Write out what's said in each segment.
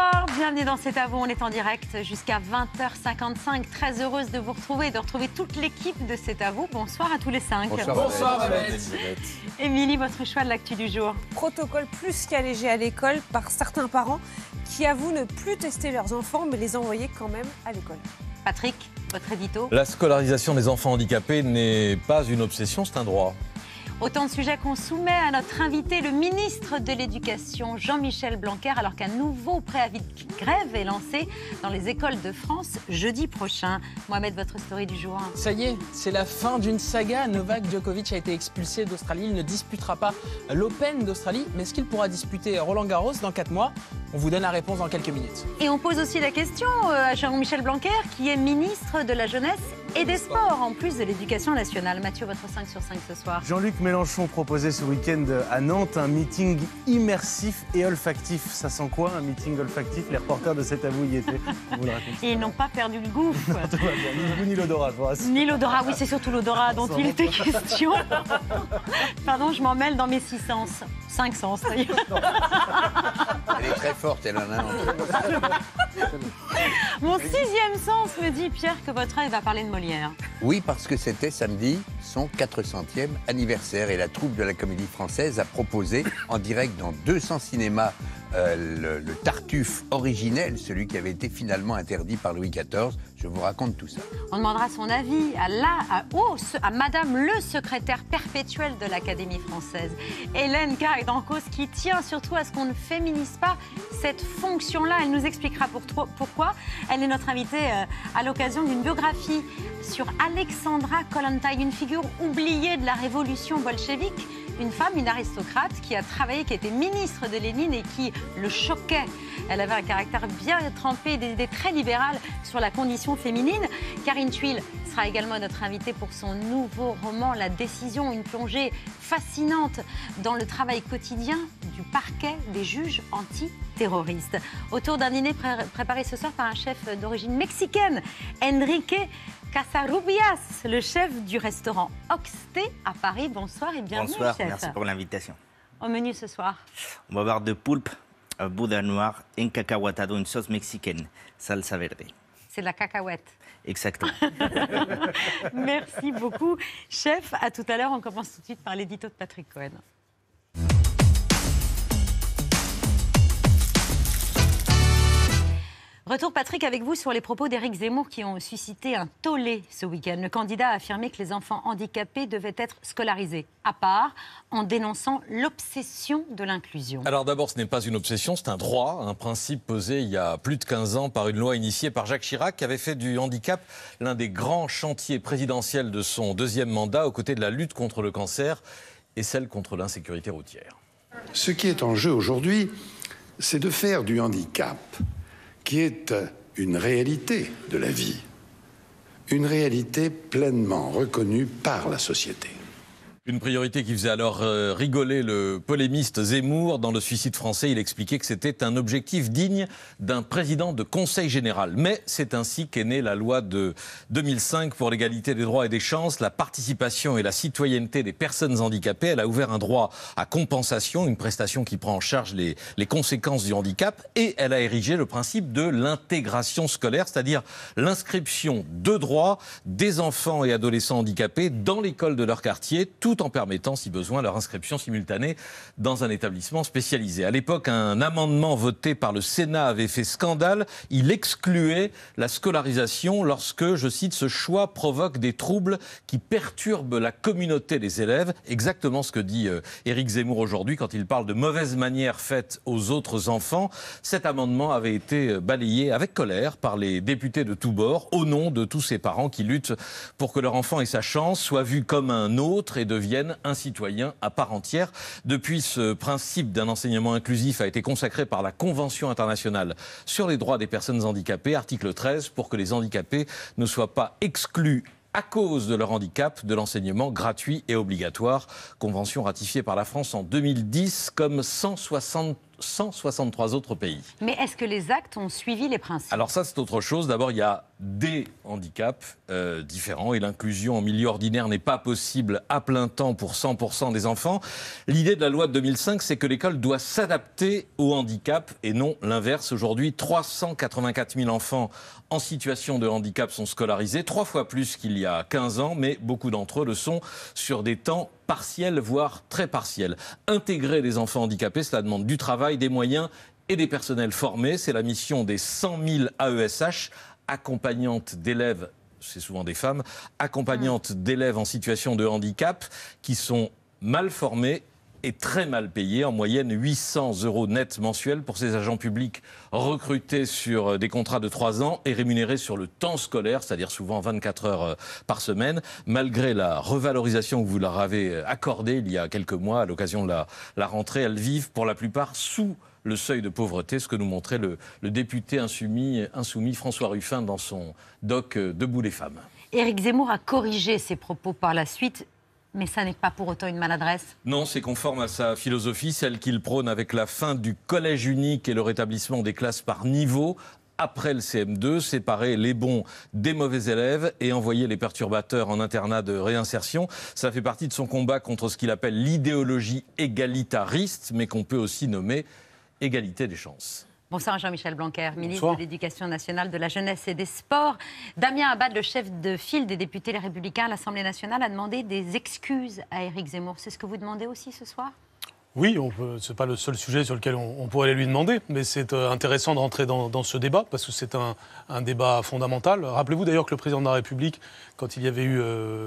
Bonsoir, bienvenue dans C'est à vous. On est en direct jusqu'à 20h55. Très heureuse de vous retrouver et de retrouver toute l'équipe de C'est à vous. Bonsoir à tous les 5. Bonsoir Babette. Émilie, votre choix de l'actu du jour. Protocole plus qu'allégé à l'école par certains parents qui avouent ne plus tester leurs enfants mais les envoyer quand même à l'école. Patrick, votre édito. La scolarisation des enfants handicapés n'est pas une obsession, c'est un droit. Autant de sujets qu'on soumet à notre invité, le ministre de l'Éducation, Jean-Michel Blanquer, alors qu'un nouveau préavis de grève est lancé dans les écoles de France jeudi prochain. Mohamed, votre story du jour. Ça y est, c'est la fin d'une saga. Novak Djokovic a été expulsé d'Australie. Il ne disputera pas l'Open d'Australie. Mais est-ce qu'il pourra disputer Roland Garros dans 4 mois? On vous donne la réponse dans quelques minutes. Et on pose aussi la question à Jean-Michel Blanquer, qui est ministre de la Jeunesse et des Sports, en plus de l'Éducation nationale. Mathieu, votre 5 sur 5 ce soir. Jean-Luc Mélenchon proposait ce week-end à Nantes un meeting immersif et olfactif. Ça sent quoi, un meeting olfactif? Les reporters de C'est à vous y étaient. Vous le racontez. Et ils n'ont pas perdu le goût. Tout va bien, ni le goût ni l'odorat, je vous rassure. Ni l'odorat, oui, c'est surtout l'odorat dont il était question. Pardon, je m'en mêle dans mes 6 sens. 5 sens, d'ailleurs. Elle est très forte, elle en a un. Mon 6e sens me dit, Pierre, que votre œil va parler de Molière. Oui, parce que c'était samedi son 400e anniversaire et la troupe de la Comédie Française a proposé en direct dans 200 cinémas le Tartuffe originel, celui qui avait été finalement interdit par Louis XIV. Je vous raconte tout ça. On demandera son avis à Madame le secrétaire perpétuel de l'Académie française, Hélène Carré-Dancos, qui tient surtout à ce qu'on ne féminise pas cette fonction-là. Elle nous expliquera pourquoi. Elle est notre invitée à l'occasion d'une biographie sur Alexandra Kollontai, une figure oubliée de la révolution bolchevique. Une femme, une aristocrate qui a travaillé, qui était ministre de Lénine et qui le choquait. Elle avait un caractère bien trempé, des idées très libérales sur la condition féminine. Karine Thuil sera également notre invitée pour son nouveau roman La Décision, une plongée fascinante dans le travail quotidien du parquet des juges antiterroristes. Autour d'un dîner préparé ce soir par un chef d'origine mexicaine, Enrique Casarrubias, le chef du restaurant Oxté à Paris. Bonsoir et bienvenue, Bonsoir, chef. merci pour l'invitation. Au menu ce soir. On va avoir de poulpe, boudin noir, encacahuatado, une sauce mexicaine, salsa verde. C'est de la cacahuète. Exactement. Merci beaucoup, chef. À tout à l'heure. On commence tout de suite par l'édito de Patrick Cohen. Retour, Patrick, avec vous sur les propos d'Éric Zemmour qui ont suscité un tollé ce week-end. Le candidat a affirmé que les enfants handicapés devaient être scolarisés à part, en dénonçant l'obsession de l'inclusion. Alors d'abord, ce n'est pas une obsession, c'est un droit, un principe posé il y a plus de 15 ans par une loi initiée par Jacques Chirac qui avait fait du handicap l'un des grands chantiers présidentiels de son 2e mandat aux côtés de la lutte contre le cancer et celle contre l'insécurité routière. Ce qui est en jeu aujourd'hui, c'est de faire du handicap, qui est une réalité de la vie, une réalité pleinement reconnue par la société. Une priorité qui faisait alors rigoler le polémiste Zemmour. Dans Le Suicide français, il expliquait que c'était un objectif digne d'un président de conseil général. Mais c'est ainsi qu'est née la loi de 2005 pour l'égalité des droits et des chances, la participation et la citoyenneté des personnes handicapées. Elle a ouvert un droit à compensation, une prestation qui prend en charge les conséquences du handicap. Et elle a érigé le principe de l'intégration scolaire, c'est-à-dire l'inscription de droit des enfants et adolescents handicapés dans l'école de leur quartier, tout en permettant, si besoin, leur inscription simultanée dans un établissement spécialisé. À l'époque, un amendement voté par le Sénat avait fait scandale. Il excluait la scolarisation lorsque, je cite, ce choix provoque des troubles qui perturbent la communauté des élèves. Exactement ce que dit Éric Zemmour aujourd'hui quand il parle de mauvaises manières faites aux autres enfants. Cet amendement avait été balayé avec colère par les députés de tous bords au nom de tous ces parents qui luttent pour que leur enfant ait sa chance, soit vu comme un autre et devienne un citoyen à part entière. Depuis, ce principe d'un enseignement inclusif a été consacré par la Convention internationale sur les droits des personnes handicapées, article 13, pour que les handicapés ne soient pas exclus à cause de leur handicap de l'enseignement gratuit et obligatoire. Convention ratifiée par la France en 2010, comme 160 163 autres pays. Mais est-ce que les actes ont suivi les principes? Alors ça, c'est autre chose. D'abord, il y a des handicaps différents et l'inclusion en milieu ordinaire n'est pas possible à plein temps pour 100% des enfants. L'idée de la loi de 2005, c'est que l'école doit s'adapter au handicap et non l'inverse. Aujourd'hui, 384 000 enfants en situation de handicap sont scolarisés, 3 fois plus qu'il y a 15 ans, mais beaucoup d'entre eux le sont sur des temps partiels, voire très partiels. Intégrer des enfants handicapés, cela demande du travail, des moyens et des personnels formés. C'est la mission des 100 000 AESH, accompagnantes d'élèves, c'est souvent des femmes, accompagnantes d'élèves en situation de handicap qui sont mal formés et très mal payés, en moyenne 800 € net mensuels pour ces agents publics recrutés sur des contrats de 3 ans et rémunérés sur le temps scolaire, c'est-à-dire souvent 24 heures par semaine. Malgré la revalorisation que vous leur avez accordée il y a quelques mois à l'occasion de la rentrée, elles vivent pour la plupart sous le seuil de pauvreté, ce que nous montrait le député insoumis François Ruffin dans son doc Debout les femmes. Éric Zemmour a corrigé ses propos par la suite. Mais ça n'est pas pour autant une maladresse? Non, c'est conforme à sa philosophie, celle qu'il prône avec la fin du collège unique et le rétablissement des classes par niveau. Après le CM2, séparer les bons des mauvais élèves et envoyer les perturbateurs en internat de réinsertion. Ça fait partie de son combat contre ce qu'il appelle l'idéologie égalitariste, mais qu'on peut aussi nommer égalité des chances. Bonsoir Jean-Michel Blanquer, ministre Bonsoir. de l'Éducation nationale, de la jeunesse et des sports. Damien Abad, le chef de file des députés Les Républicains à l'Assemblée nationale, a demandé des excuses à Éric Zemmour. C'est ce que vous demandez aussi ce soir? Oui, ce n'est pas le seul sujet sur lequel on pourrait lui demander, mais c'est intéressant de rentrer dans ce débat, parce que c'est un débat fondamental. Rappelez-vous d'ailleurs que le président de la République, quand il y avait eu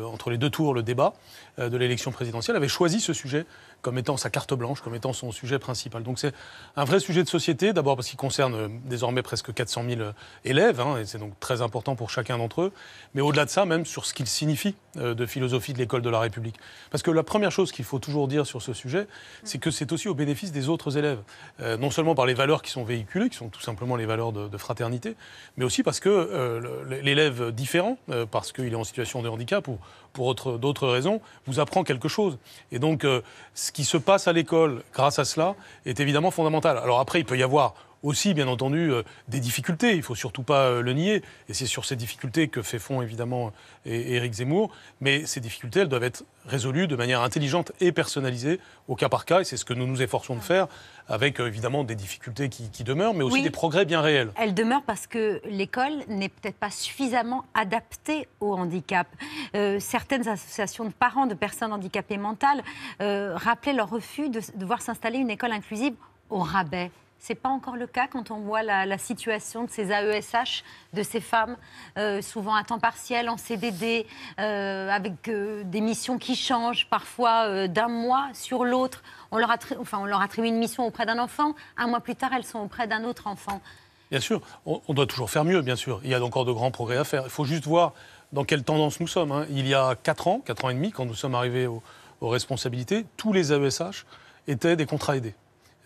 entre les deux tours le débat de l'élection présidentielle, avait choisi ce sujet comme étant sa carte blanche, comme étant son sujet principal. Donc c'est un vrai sujet de société, d'abord parce qu'il concerne désormais presque 400 000 élèves, et c'est donc très important pour chacun d'entre eux, mais au-delà de ça, même sur ce qu'il signifie de philosophie de l'école de la République. Parce que la première chose qu'il faut toujours dire sur ce sujet, c'est que c'est aussi au bénéfice des autres élèves. Non seulement par les valeurs qui sont véhiculées, qui sont tout simplement les valeurs de fraternité, mais aussi parce que l'élève différent, parce qu'il est en situation de handicap ou pour d'autres raisons, vous apprend quelque chose. Et donc, ce qui se passe à l'école, grâce à cela, est évidemment fondamental. Alors après, il peut y avoir aussi, bien entendu, des difficultés. Il ne faut surtout pas le nier. Et c'est sur ces difficultés que fait fond, évidemment, Éric Zemmour. Mais ces difficultés, elles doivent être résolues de manière intelligente et personnalisée, au cas par cas. Et c'est ce que nous nous efforçons de faire, avec, évidemment, des difficultés qui demeurent, mais aussi des progrès bien réels. Elle demeure parce que l'école n'est peut-être pas suffisamment adaptée au handicap. Certaines associations de parents de personnes handicapées mentales rappelaient leur refus de voir s'installer une école inclusive au rabais. Ce n'est pas encore le cas quand on voit la situation de ces AESH, de ces femmes, souvent à temps partiel, en CDD, avec des missions qui changent parfois d'un mois sur l'autre. On leur attribue une mission auprès d'un enfant, un mois plus tard, elles sont auprès d'un autre enfant. Bien sûr, on doit toujours faire mieux, bien sûr. Il y a encore de grands progrès à faire. Il faut juste voir dans quelle tendance nous sommes. Il y a 4 ans et demi, quand nous sommes arrivés aux responsabilités, tous les AESH étaient des contrats aidés.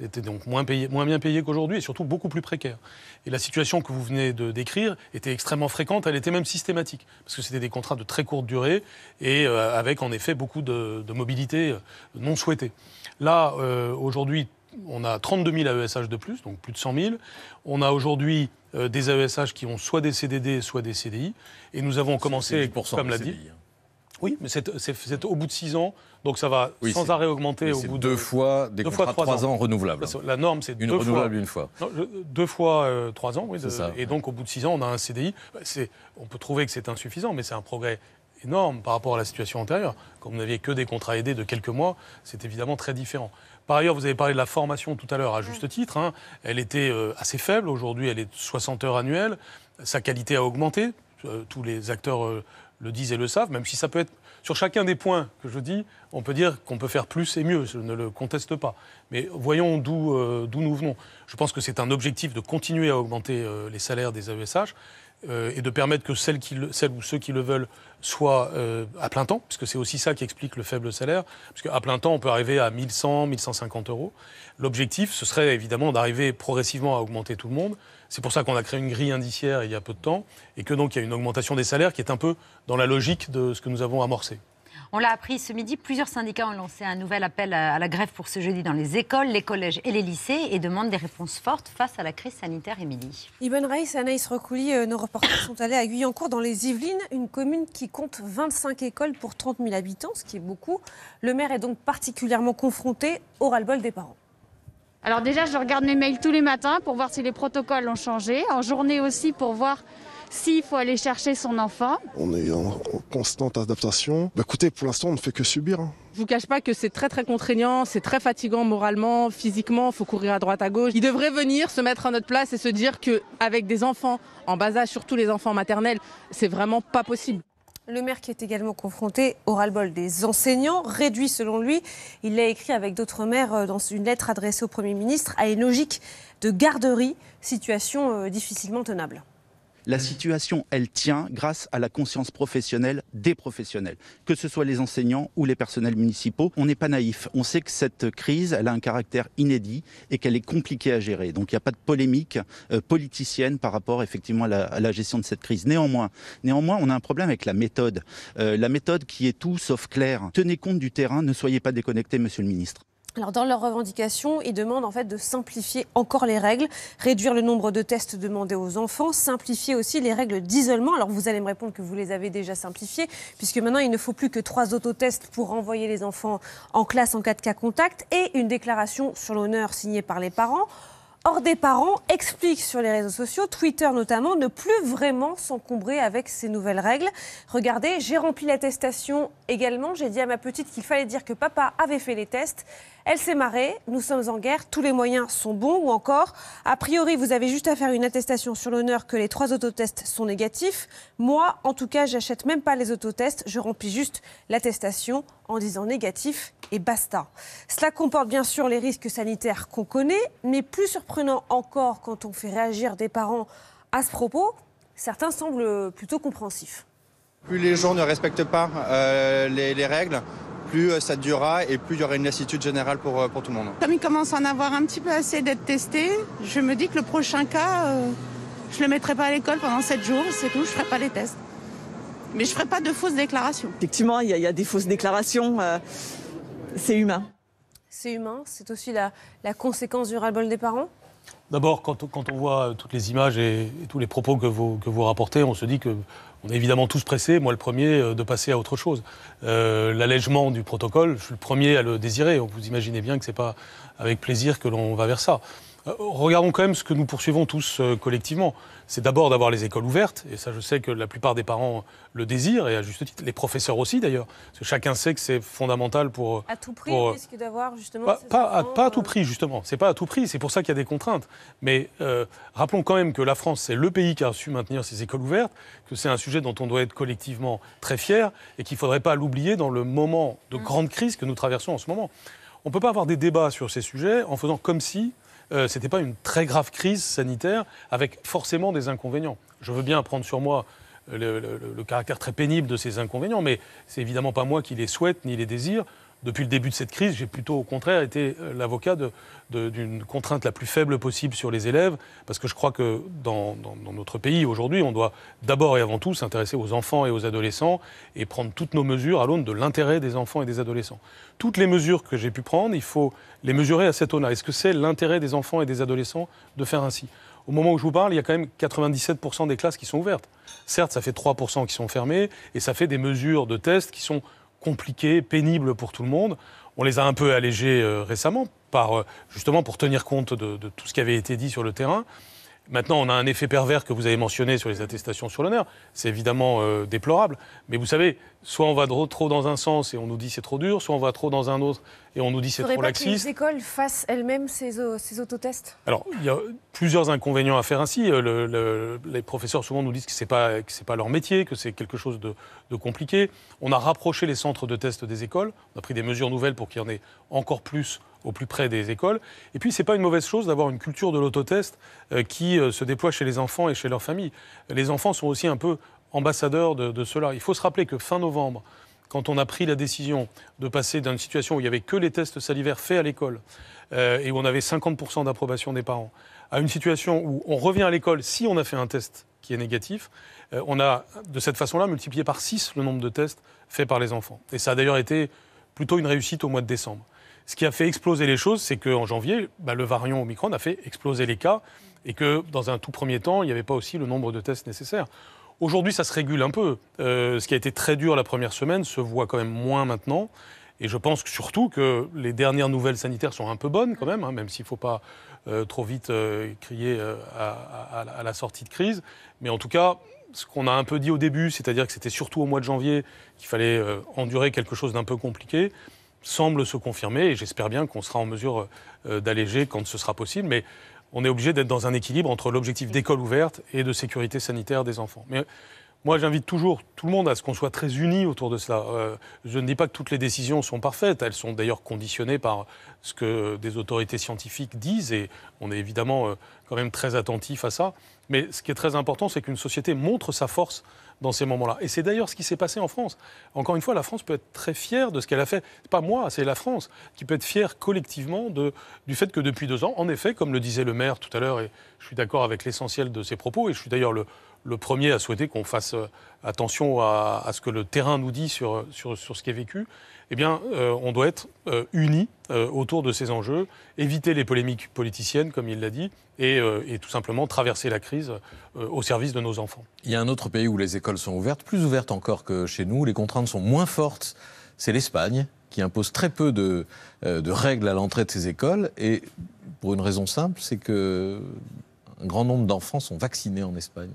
Ils étaient donc moins bien payés qu'aujourd'hui et surtout beaucoup plus précaires. Et la situation que vous venez de décrire était extrêmement fréquente, elle était même systématique, parce que c'était des contrats de très courte durée et avec en effet beaucoup de mobilité non souhaitée. Là, aujourd'hui, on a 32 000 AESH de plus, donc plus de 100 000. On a aujourd'hui des AESH qui ont soit des CDD, soit des CDI. Et nous avons commencé, comme l'a dit... Oui, mais c'est au bout de 6 ans, donc ça va sans arrêt augmenter au bout de... 2 fois des contrats de 3 ans renouvelables. La norme, c'est une renouvelable une fois. Non, 2 fois 3 ans, oui. Ça. Et donc au bout de 6 ans, on a un CDI. On peut trouver que c'est insuffisant, mais c'est un progrès énorme par rapport à la situation antérieure. Quand vous n'aviez que des contrats aidés de quelques mois, c'est évidemment très différent. Par ailleurs, vous avez parlé de la formation tout à l'heure, à juste titre. Elle était assez faible. Aujourd'hui, elle est de 60 heures annuelles. Sa qualité a augmenté. Tous les acteurs le disent et le savent, même si ça peut être... Sur chacun des points que je dis, on peut dire qu'on peut faire plus et mieux, je ne le conteste pas. Mais voyons d'où nous venons. Je pense que c'est un objectif de continuer à augmenter les salaires des AESH et de permettre que celles ou ceux qui le veulent soient à plein temps, puisque c'est aussi ça qui explique le faible salaire, puisque à plein temps, on peut arriver à 1 100, 1 150 euros. L'objectif, ce serait évidemment d'arriver progressivement à augmenter tout le monde. C'est pour ça qu'on a créé une grille indiciaire il y a peu de temps, et que donc il y a une augmentation des salaires qui est un peu dans la logique de ce que nous avons amorcé. On l'a appris ce midi, plusieurs syndicats ont lancé un nouvel appel à la grève pour ce jeudi dans les écoles, les collèges et les lycées et demandent des réponses fortes face à la crise sanitaire, Émilie. Ibn Raïs et Anaïs Recouli, nos reporters sont allés à Guyancourt dans les Yvelines, une commune qui compte 25 écoles pour 30 000 habitants, ce qui est beaucoup. Le maire est donc particulièrement confronté au ras-le-bol des parents. Alors déjà, je regarde mes mails tous les matins pour voir si les protocoles ont changé, en journée aussi pour voir s'il faut aller chercher son enfant. On est en constante adaptation. Écoutez, pour l'instant, on ne fait que subir. Je vous cache pas que c'est très contraignant, c'est très fatigant moralement, physiquement, il faut courir à droite à gauche. Ils devraient venir se mettre à notre place et se dire qu'avec des enfants en bas âge, surtout les enfants maternels, c'est vraiment pas possible. Le maire qui est également confronté au ras-le-bol des enseignants, réduit selon lui, il l'a écrit avec d'autres maires dans une lettre adressée au Premier ministre, à une logique de garderie, situation difficilement tenable. La situation, elle tient grâce à la conscience professionnelle des professionnels, que ce soit les enseignants ou les personnels municipaux. On n'est pas naïf. On sait que cette crise, elle a un caractère inédit et qu'elle est compliquée à gérer. Donc il n'y a pas de polémique politicienne par rapport effectivement à la gestion de cette crise. Néanmoins, on a un problème avec la méthode. La méthode qui est tout sauf claire. Tenez compte du terrain, ne soyez pas déconnectés, monsieur le ministre. Alors dans leurs revendications, ils demandent en fait de simplifier encore les règles, réduire le nombre de tests demandés aux enfants, simplifier aussi les règles d'isolement. Alors vous allez me répondre que vous les avez déjà simplifiées, puisque maintenant il ne faut plus que 3 autotests pour renvoyer les enfants en classe en cas de cas contact et une déclaration sur l'honneur signée par les parents. Or, des parents expliquent sur les réseaux sociaux, Twitter notamment, ne plus vraiment s'encombrer avec ces nouvelles règles. Regardez, j'ai rempli l'attestation également. J'ai dit à ma petite qu'il fallait dire que papa avait fait les tests. Elle s'est marrée, nous sommes en guerre, tous les moyens sont bons. Ou encore, a priori, vous avez juste à faire une attestation sur l'honneur que les 3 autotests sont négatifs. Moi, en tout cas, j'achète même pas les autotests, je remplis juste l'attestation en disant négatif et basta. Cela comporte bien sûr les risques sanitaires qu'on connaît, mais plus surprenant encore quand on fait réagir des parents à ce propos, certains semblent plutôt compréhensifs. Plus les gens ne respectent pas les règles, plus ça durera et plus il y aura une lassitude générale pour tout le monde. Comme il commence à en avoir un petit peu assez d'être testé, je me dis que le prochain cas, je ne le mettrai pas à l'école pendant 7 jours, c'est tout, je ne ferai pas les tests. Mais je ne ferai pas de fausses déclarations. Effectivement, il y a des fausses déclarations, c'est humain. C'est humain, c'est aussi la conséquence du ras-le-bol des parents ? D'abord, quand on voit toutes les images et tous les propos que vous rapportez, on se dit qu'on est évidemment tous pressés, moi le premier, de passer à autre chose. L'allègement du protocole, je suis le premier à le désirer. Vous imaginez bien que ce n'est pas avec plaisir que l'on va vers ça. Regardons quand même ce que nous poursuivons tous collectivement. C'est d'abord d'avoir les écoles ouvertes, et ça je sais que la plupart des parents le désirent, et à juste titre, les professeurs aussi d'ailleurs, parce que chacun sait que c'est fondamental pour... À tout prix, on risque d'avoir justement... Pas à tout prix justement, c'est pas à tout prix, c'est pour ça qu'il y a des contraintes. Mais rappelons quand même que la France, c'est le pays qui a su maintenir ses écoles ouvertes, que c'est un sujet dont on doit être collectivement très fiers, et qu'il ne faudrait pas l'oublier dans le moment de grande crise que nous traversons en ce moment. On ne peut pas avoir des débats sur ces sujets en faisant comme si... ce n'était pas une très grave crise sanitaire avec forcément des inconvénients. Je veux bien prendre sur moi le caractère très pénible de ces inconvénients, mais c'est évidemment pas moi qui les souhaite ni les désire. Depuis le début de cette crise, j'ai plutôt au contraire été l'avocat d'une contrainte la plus faible possible sur les élèves, parce que je crois que dans notre pays aujourd'hui, on doit d'abord et avant tout s'intéresser aux enfants et aux adolescents et prendre toutes nos mesures à l'aune de l'intérêt des enfants et des adolescents. Toutes les mesures que j'ai pu prendre, il faut les mesurer à cette aune-là. Est-ce que c'est l'intérêt des enfants et des adolescents de faire ainsi ? Au moment où je vous parle, il y a quand même 97% des classes qui sont ouvertes. Certes, ça fait 3% qui sont fermées, et ça fait des mesures de tests qui sont compliquées, pénibles pour tout le monde. On les a un peu allégées récemment, justement pour tenir compte de tout ce qui avait été dit sur le terrain. Maintenant, on a un effet pervers que vous avez mentionné sur les attestations sur l'honneur. C'est évidemment déplorable. Mais vous savez, soit on va trop dans un sens et on nous dit c'est trop dur, soit on va trop dans un autre et on nous dit c'est trop laxiste. Il ne faudrait pas que les écoles fassent elles-mêmes ces autotests ? Alors, il y a plusieurs inconvénients à faire ainsi. Les professeurs souvent nous disent que ce n'est pas leur métier, que c'est quelque chose de compliqué. On a rapproché les centres de tests des écoles. On a pris des mesures nouvelles pour qu'il y en ait encore plus au plus près des écoles. Et puis, ce n'est pas une mauvaise chose d'avoir une culture de l'autotest qui se déploie chez les enfants et chez leurs familles. Les enfants sont aussi un peu ambassadeurs de cela. Il faut se rappeler que fin novembre, quand on a pris la décision de passer d'une situation où il n'y avait que les tests salivaires faits à l'école et où on avait 50% d'approbation des parents, à une situation où on revient à l'école si on a fait un test qui est négatif, on a de cette façon-là multiplié par 6 le nombre de tests faits par les enfants. Et ça a d'ailleurs été plutôt une réussite au mois de décembre. Ce qui a fait exploser les choses, c'est qu'en janvier, le variant Omicron a fait exploser les cas et que dans un tout premier temps, il n'y avait pas aussi le nombre de tests nécessaires. Aujourd'hui, ça se régule un peu. Ce qui a été très dur la première semaine se voit quand même moins maintenant. Et je pense surtout que les dernières nouvelles sanitaires sont un peu bonnes quand même, même s'il ne faut pas trop vite crier à la sortie de crise. Mais en tout cas, ce qu'on a un peu dit au début, c'est-à-dire que c'était surtout au mois de janvier qu'il fallait endurer quelque chose d'un peu compliqué, semble se confirmer. Et j'espère bien qu'on sera en mesure d'alléger quand ce sera possible. Mais on est obligé d'être dans un équilibre entre l'objectif d'école ouverte et de sécurité sanitaire des enfants. Mais moi, j'invite toujours tout le monde à ce qu'on soit très unis autour de cela. Je ne dis pas que toutes les décisions sont parfaites. Elles sont d'ailleurs conditionnées par ce que des autorités scientifiques disent. Et on est évidemment quand même très attentif à ça. Mais ce qui est très important, c'est qu'une société montre sa force dans ces moments-là. Et c'est d'ailleurs ce qui s'est passé en France. Encore une fois, la France peut être très fière de ce qu'elle a fait. C'est pas moi, c'est la France qui peut être fière collectivement du fait que depuis 2 ans, en effet, comme le disait le maire tout à l'heure, et je suis d'accord avec l'essentiel de ses propos, et je suis d'ailleurs le premier à souhaiter qu'on fasse attention à ce que le terrain nous dit sur ce qui est vécu, eh bien, on doit être unis autour de ces enjeux, éviter les polémiques politiciennes, comme il l'a dit, et tout simplement traverser la crise au service de nos enfants. Il y a un autre pays où les écoles sont ouvertes, plus ouvertes encore que chez nous, les contraintes sont moins fortes, c'est l'Espagne, qui impose très peu de règles à l'entrée de ses écoles, et pour une raison simple, c'est qu'un grand nombre d'enfants sont vaccinés en Espagne.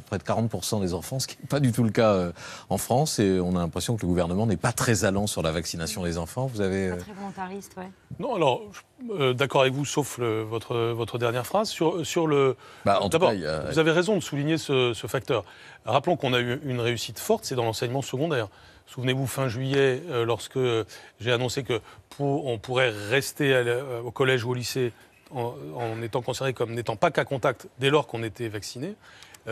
Près de 40% des enfants, ce qui n'est pas du tout le cas en France. Et on a l'impression que le gouvernement n'est pas très allant sur la vaccination des enfants. Vous avez... Pas très volontariste, oui. Non, alors, d'accord avec vous, sauf votre dernière phrase. Sur le... D'abord, vous avez raison de souligner ce facteur. Rappelons qu'on a eu une réussite forte, c'est dans l'enseignement secondaire. Souvenez-vous, fin juillet, lorsque j'ai annoncé qu'on pourrait rester au collège ou au lycée en étant considéré comme n'étant pas cas contact dès lors qu'on était vacciné.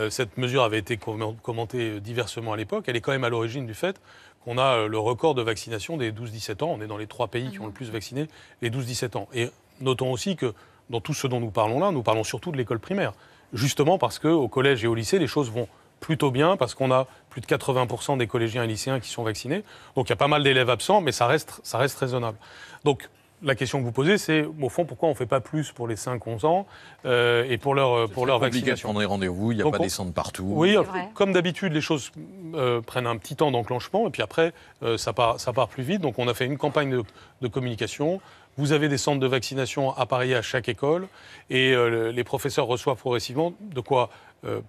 Cette mesure avait été commentée diversement à l'époque. Elle est quand même à l'origine du fait qu'on a le record de vaccination des 12-17 ans. On est dans les 3 pays qui ont le plus vacciné les 12-17 ans. Et notons aussi que dans tout ce dont nous parlons là, nous parlons surtout de l'école primaire. Justement parce qu'au collège et au lycée, les choses vont plutôt bien, parce qu'on a plus de 80% des collégiens et lycéens qui sont vaccinés. Donc il y a pas mal d'élèves absents, mais ça reste raisonnable. Donc la question que vous posez, c'est, au fond, pourquoi on ne fait pas plus pour les 5-11 ans et pour leur vaccination. Prendre des rendez-vous, il n'y a pas des centres partout. Oui, comme d'habitude, les choses prennent un petit temps d'enclenchement, et puis après, ça part plus vite. Donc on a fait une campagne de communication. Vous avez des centres de vaccination appareillés à chaque école, et les professeurs reçoivent progressivement de quoi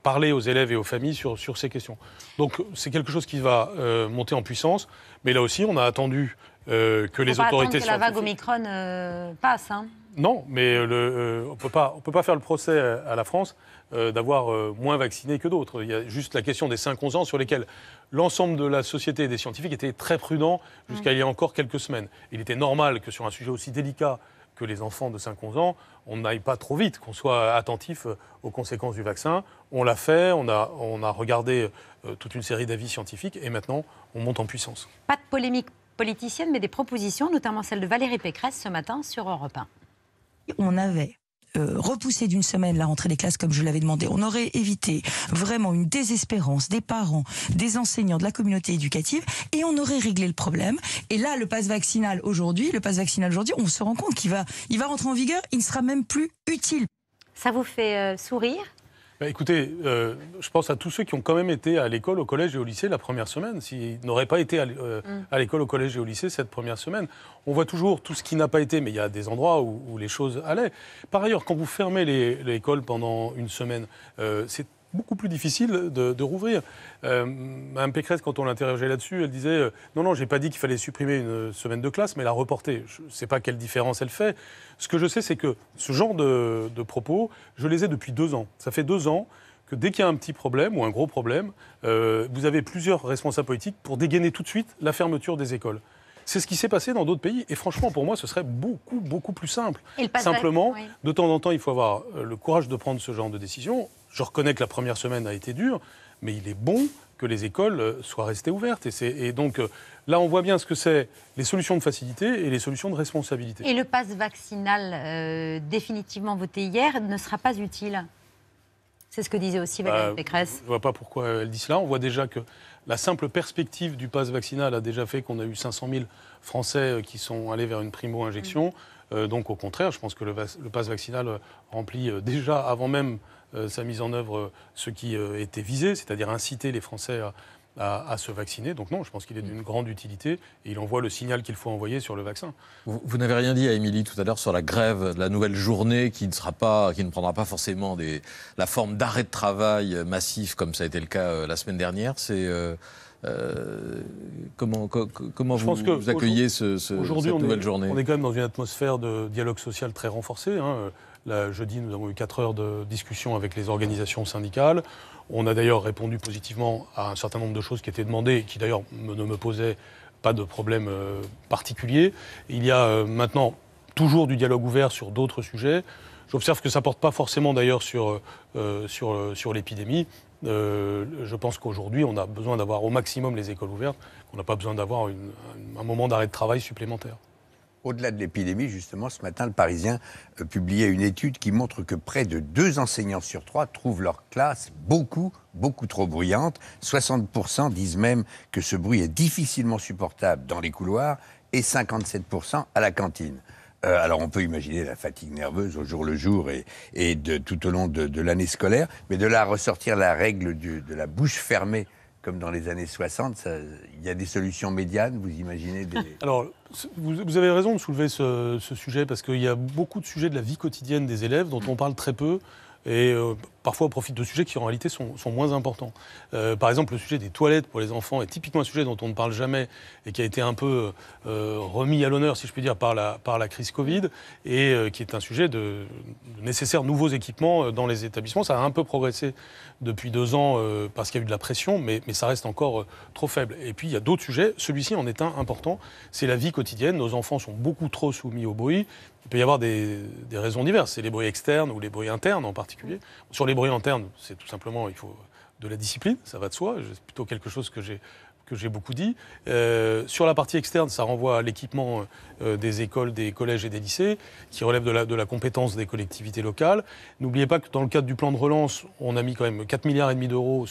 parler aux élèves et aux familles sur ces questions. Donc c'est quelque chose qui va monter en puissance, mais là aussi, on a attendu que les autorités scientifiques... que la vague Omicron passe, hein. Non, mais on peut pas faire le procès à la France d'avoir moins vacciné que d'autres. Il y a juste la question des 5-11 ans sur lesquels l'ensemble de la société et des scientifiques étaient très prudents jusqu'à il y a encore quelques semaines. Il était normal que sur un sujet aussi délicat que les enfants de 5-11 ans, on n'aille pas trop vite, qu'on soit attentif aux conséquences du vaccin. On l'a fait, on a regardé toute une série d'avis scientifiques, et maintenant on monte en puissance. Pas de polémique politicienne, mais des propositions, notamment celle de Valérie Pécresse ce matin sur Europe 1. On avait repoussé d'une semaine la rentrée des classes comme je l'avais demandé. On aurait évité vraiment une désespérance des parents, des enseignants, de la communauté éducative, et on aurait réglé le problème. Et là, le pass vaccinal aujourd'hui, on se rend compte qu'il va rentrer en vigueur, il ne sera même plus utile. Ça vous fait sourire ? Écoutez, je pense à tous ceux qui ont quand même été à l'école, au collège et au lycée la première semaine, s'ils n'auraient pas été à l'école, au collège et au lycée cette première semaine. On voit toujours tout ce qui n'a pas été, mais il y a des endroits où les choses allaient. Par ailleurs, quand vous fermez l'école pendant une semaine, c'est beaucoup plus difficile de rouvrir. Mme Pécresse, quand on l'interrogeait là-dessus, elle disait non, j'ai pas dit qu'il fallait supprimer une semaine de classe, mais la reporter. Je ne sais pas quelle différence elle fait. Ce que je sais, c'est que ce genre de propos, je les ai depuis 2 ans. Ça fait 2 ans que dès qu'il y a un petit problème ou un gros problème, vous avez plusieurs responsables politiques pour dégainer tout de suite la fermeture des écoles. C'est ce qui s'est passé dans d'autres pays. Et franchement, pour moi, ce serait beaucoup plus simple. Simplement, de temps en temps, il faut avoir le courage de prendre ce genre de décision. Je reconnais que la première semaine a été dure, mais il est bon que les écoles soient restées ouvertes. Et donc, là, on voit bien ce que c'est les solutions de facilité et les solutions de responsabilité. Et le pass vaccinal définitivement voté hier ne sera pas utile ? C'est ce que disait aussi Valérie Pécresse. Je ne vois pas pourquoi elle dit cela. On voit déjà que la simple perspective du pass vaccinal a déjà fait qu'on a eu 500 000 Français qui sont allés vers une primo-injection. Donc au contraire, je pense que le pass vaccinal remplit déjà, avant même sa mise en œuvre, ce qui était visé, c'est-à-dire inciter les Français à se vacciner. Donc non, je pense qu'il est d'une grande utilité et il envoie le signal qu'il faut envoyer sur le vaccin. Vous n'avez rien dit à Émilie tout à l'heure sur la grève de la nouvelle journée qui ne prendra pas forcément la forme d'arrêt de travail massif comme ça a été le cas la semaine dernière. Comment vous accueillez cette nouvelle journée? On est quand même dans une atmosphère de dialogue social très renforcée. Jeudi, nous avons eu 4 heures de discussion avec les organisations syndicales. On a d'ailleurs répondu positivement à un certain nombre de choses qui étaient demandées et qui d'ailleurs ne me posaient pas de problème particulier. Il y a maintenant toujours du dialogue ouvert sur d'autres sujets. J'observe que ça ne porte pas forcément d'ailleurs sur l'épidémie. Je pense qu'aujourd'hui, on a besoin d'avoir au maximum les écoles ouvertes. On n'a pas besoin d'avoir un moment d'arrêt de travail supplémentaire. Au-delà de l'épidémie, justement, ce matin, le Parisien publiait une étude qui montre que près de 2 enseignants sur 3 trouvent leur classe beaucoup trop bruyante. 60% disent même que ce bruit est difficilement supportable dans les couloirs et 57% à la cantine. Alors on peut imaginer la fatigue nerveuse au jour le jour et tout au long de l'année scolaire, mais de là à ressortir la règle de la bouche fermée comme dans les années 60, il y a des solutions médianes, vous imaginez Alors, vous avez raison de soulever ce sujet, parce qu'il y a beaucoup de sujets de la vie quotidienne des élèves dont on parle très peu, et parfois au profit de sujets qui en réalité sont moins importants. Par exemple, le sujet des toilettes pour les enfants est typiquement un sujet dont on ne parle jamais et qui a été un peu remis à l'honneur, si je puis dire, par la crise Covid, et qui est un sujet de nécessaires nouveaux équipements dans les établissements. Ça a un peu progressé depuis 2 ans parce qu'il y a eu de la pression, mais ça reste encore trop faible. Et puis il y a d'autres sujets, celui-ci en est un important, c'est la vie quotidienne. Nos enfants sont beaucoup trop soumis au bruit. Il peut y avoir des raisons diverses, c'est les bruits externes ou les bruits internes en particulier. Sur les bruits internes, c'est tout simplement, il faut de la discipline, ça va de soi, c'est plutôt quelque chose que j'ai beaucoup dit. Sur la partie externe, ça renvoie à l'équipement des écoles, des collèges et des lycées, qui relève de la compétence des collectivités locales. N'oubliez pas que dans le cadre du plan de relance, on a mis quand même 4,5 milliards d'euros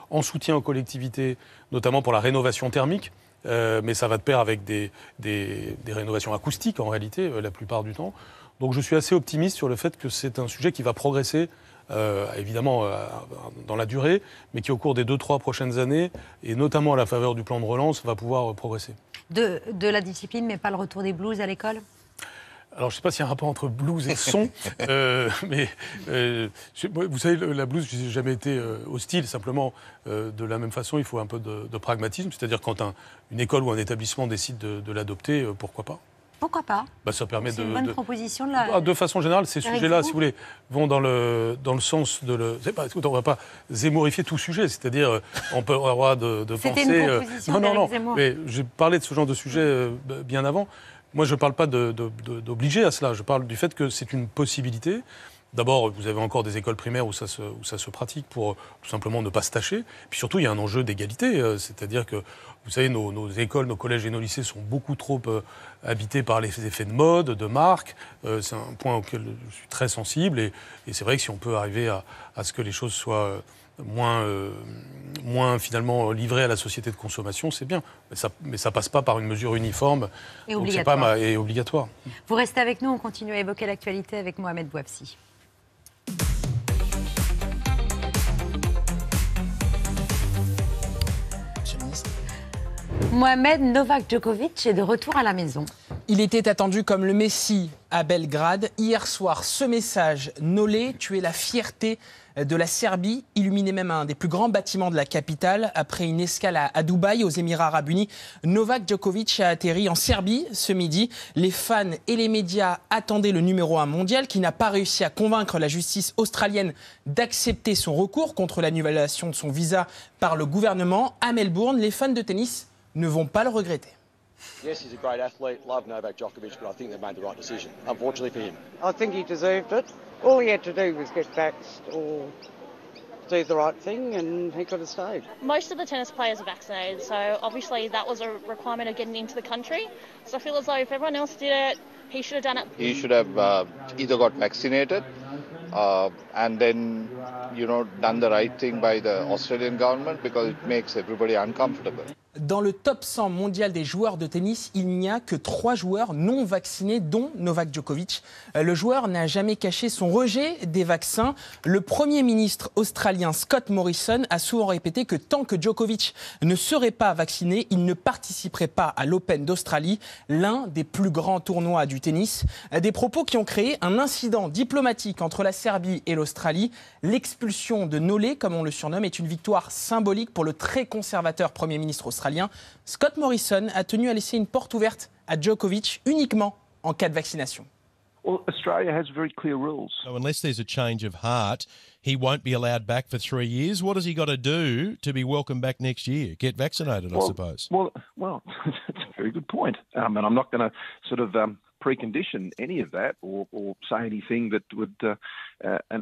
en soutien aux collectivités, notamment pour la rénovation thermique. Mais ça va de pair avec des rénovations acoustiques, en réalité, la plupart du temps. Donc je suis assez optimiste sur le fait que c'est un sujet qui va progresser, évidemment, dans la durée, mais qui, au cours des 2-3 prochaines années, et notamment à la faveur du plan de relance, va pouvoir progresser. De la discipline, mais pas le retour des blues à l'école ? Alors, je ne sais pas s'il y a un rapport entre blues et son, mais vous savez, la blues, je n'ai jamais été hostile. Simplement, de la même façon, il faut un peu de pragmatisme. C'est-à-dire, quand une école ou un établissement décide de l'adopter, pourquoi pas ? Pourquoi pas ? Ça permet c'est une bonne proposition de la... De façon générale, ces sujets-là, si vous voulez, vont dans le sens de... on ne va pas zémorifier tout sujet, c'est-à-dire on peut avoir droit de penser... C'était une proposition non, mais j'ai parlé de ce genre de sujet bien avant. Moi, je ne parle pas d'obliger à cela, je parle du fait que c'est une possibilité. D'abord, vous avez encore des écoles primaires où ça se pratique pour tout simplement ne pas se tâcher. Puis surtout, il y a un enjeu d'égalité, c'est-à-dire que, vous savez, nos écoles, nos collèges et nos lycées sont beaucoup trop habités par les effets de mode, de marque. C'est un point auquel je suis très sensible. Et c'est vrai que si on peut arriver à ce que les choses soient moins finalement livrées à la société de consommation, c'est bien. Mais ça passe pas par une mesure uniforme et obligatoire. Et obligatoire. Vous restez avec nous, on continue à évoquer l'actualité avec Mohamed Bouabsi. Mohamed, Novak Djokovic est de retour à la maison. Il était attendu comme le Messie à Belgrade. Hier soir, ce message: Nolé, tu es la fierté de la Serbie, illuminé même un des plus grands bâtiments de la capitale. Après une escale à Dubaï, aux Émirats Arabes Unis, Novak Djokovic a atterri en Serbie ce midi. Les fans et les médias attendaient le numéro 1 mondial qui n'a pas réussi à convaincre la justice australienne d'accepter son recours contre l'annulation de son visa par le gouvernement. À Melbourne, les fans de tennis ne vont pas le regretter. Yes, he's a great athlete. Love Novak Djokovic, but I think they've made the right decision, unfortunately for him. I think he deserved it. All he had to do was get vaxxed or do the right thing, and he could have stayed. Most of the tennis players are vaccinated, so obviously that was a requirement of getting into the country. So I feel as though if everyone else did it, he should have done it. He should have either got vaccinated and then done the right thing by the Australian government because it makes everybody uncomfortable. Dans le top 100 mondial des joueurs de tennis, il n'y a que 3 joueurs non vaccinés, dont Novak Djokovic. Le joueur n'a jamais caché son rejet des vaccins. Le Premier ministre australien Scott Morrison a souvent répété que tant que Djokovic ne serait pas vacciné, il ne participerait pas à l'Open d'Australie, l'un des plus grands tournois du tennis. Des propos qui ont créé un incident diplomatique entre la Serbie et l'Australie. L'expulsion de Nolé, comme on le surnomme, est une victoire symbolique pour le très conservateur Premier ministre australien. Scott Morrison a tenu à laisser une porte ouverte à Djokovic uniquement en cas de vaccination. Well, Australia has very clear rules. So unless there's a change of heart, he won't be allowed back for 3 years. What has he got to do to be welcomed back next year? Get vaccinated, I suppose. Well, that's a very good point. And I'm not going to sort of precondition any of that or say anything that would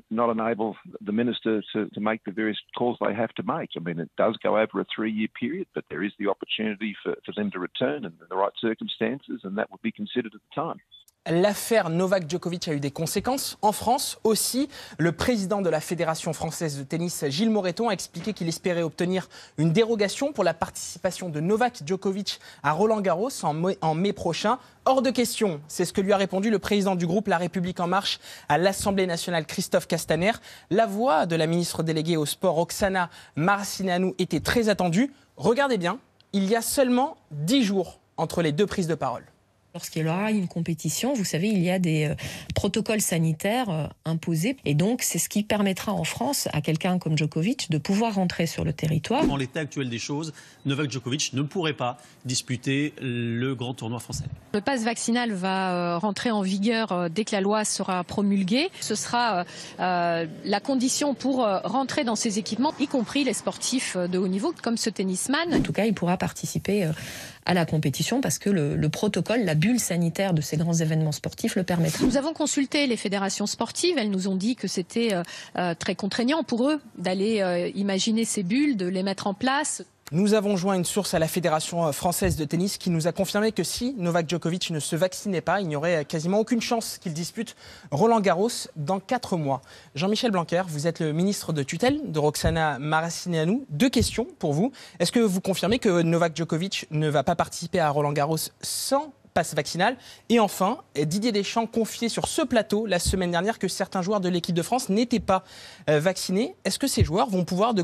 not enable the minister to make the various calls they have to make. I mean, it does go over a 3-year period, but there is the opportunity for them to return in the right circumstances, and that would be considered at the time. L'affaire Novak Djokovic a eu des conséquences. En France aussi, le président de la Fédération française de tennis, Gilles Moreton, a expliqué qu'il espérait obtenir une dérogation pour la participation de Novak Djokovic à Roland-Garros en mai prochain. Hors de question, c'est ce que lui a répondu le président du groupe La République En Marche à l'Assemblée nationale, Christophe Castaner. La voix de la ministre déléguée au sport, Roxana Maracineanu, était très attendue. Regardez bien, il y a seulement 10 jours entre les deux prises de parole. Lorsqu'il y aura une compétition, vous savez, il y a des protocoles sanitaires imposés. Et donc, c'est ce qui permettra en France à quelqu'un comme Djokovic de pouvoir rentrer sur le territoire. Dans l'état actuel des choses, Novak Djokovic ne pourrait pas disputer le grand tournoi français. Le pass vaccinal va rentrer en vigueur dès que la loi sera promulguée. Ce sera la condition pour rentrer dans ces équipements, y compris les sportifs de haut niveau, comme ce tennisman. En tout cas, il pourra participer à la compétition parce que le protocole, la bulle sanitaire de ces grands événements sportifs le permettra. Nous avons consulté les fédérations sportives. Elles nous ont dit que c'était très contraignant pour eux d'aller imaginer ces bulles, de les mettre en place. Nous avons joint une source à la Fédération française de tennis qui nous a confirmé que si Novak Djokovic ne se vaccinait pas, il n'y aurait quasiment aucune chance qu'il dispute Roland-Garros dans 4 mois. Jean-Michel Blanquer, vous êtes le ministre de tutelle de Roxana Maracineanu. 2 questions pour vous. Est-ce que vous confirmez que Novak Djokovic ne va pas participer à Roland-Garros sans passe vaccinal? Et enfin, Didier Deschamps confiait sur ce plateau la semaine dernière que certains joueurs de l'équipe de France n'étaient pas vaccinés. Est-ce que ces joueurs vont pouvoir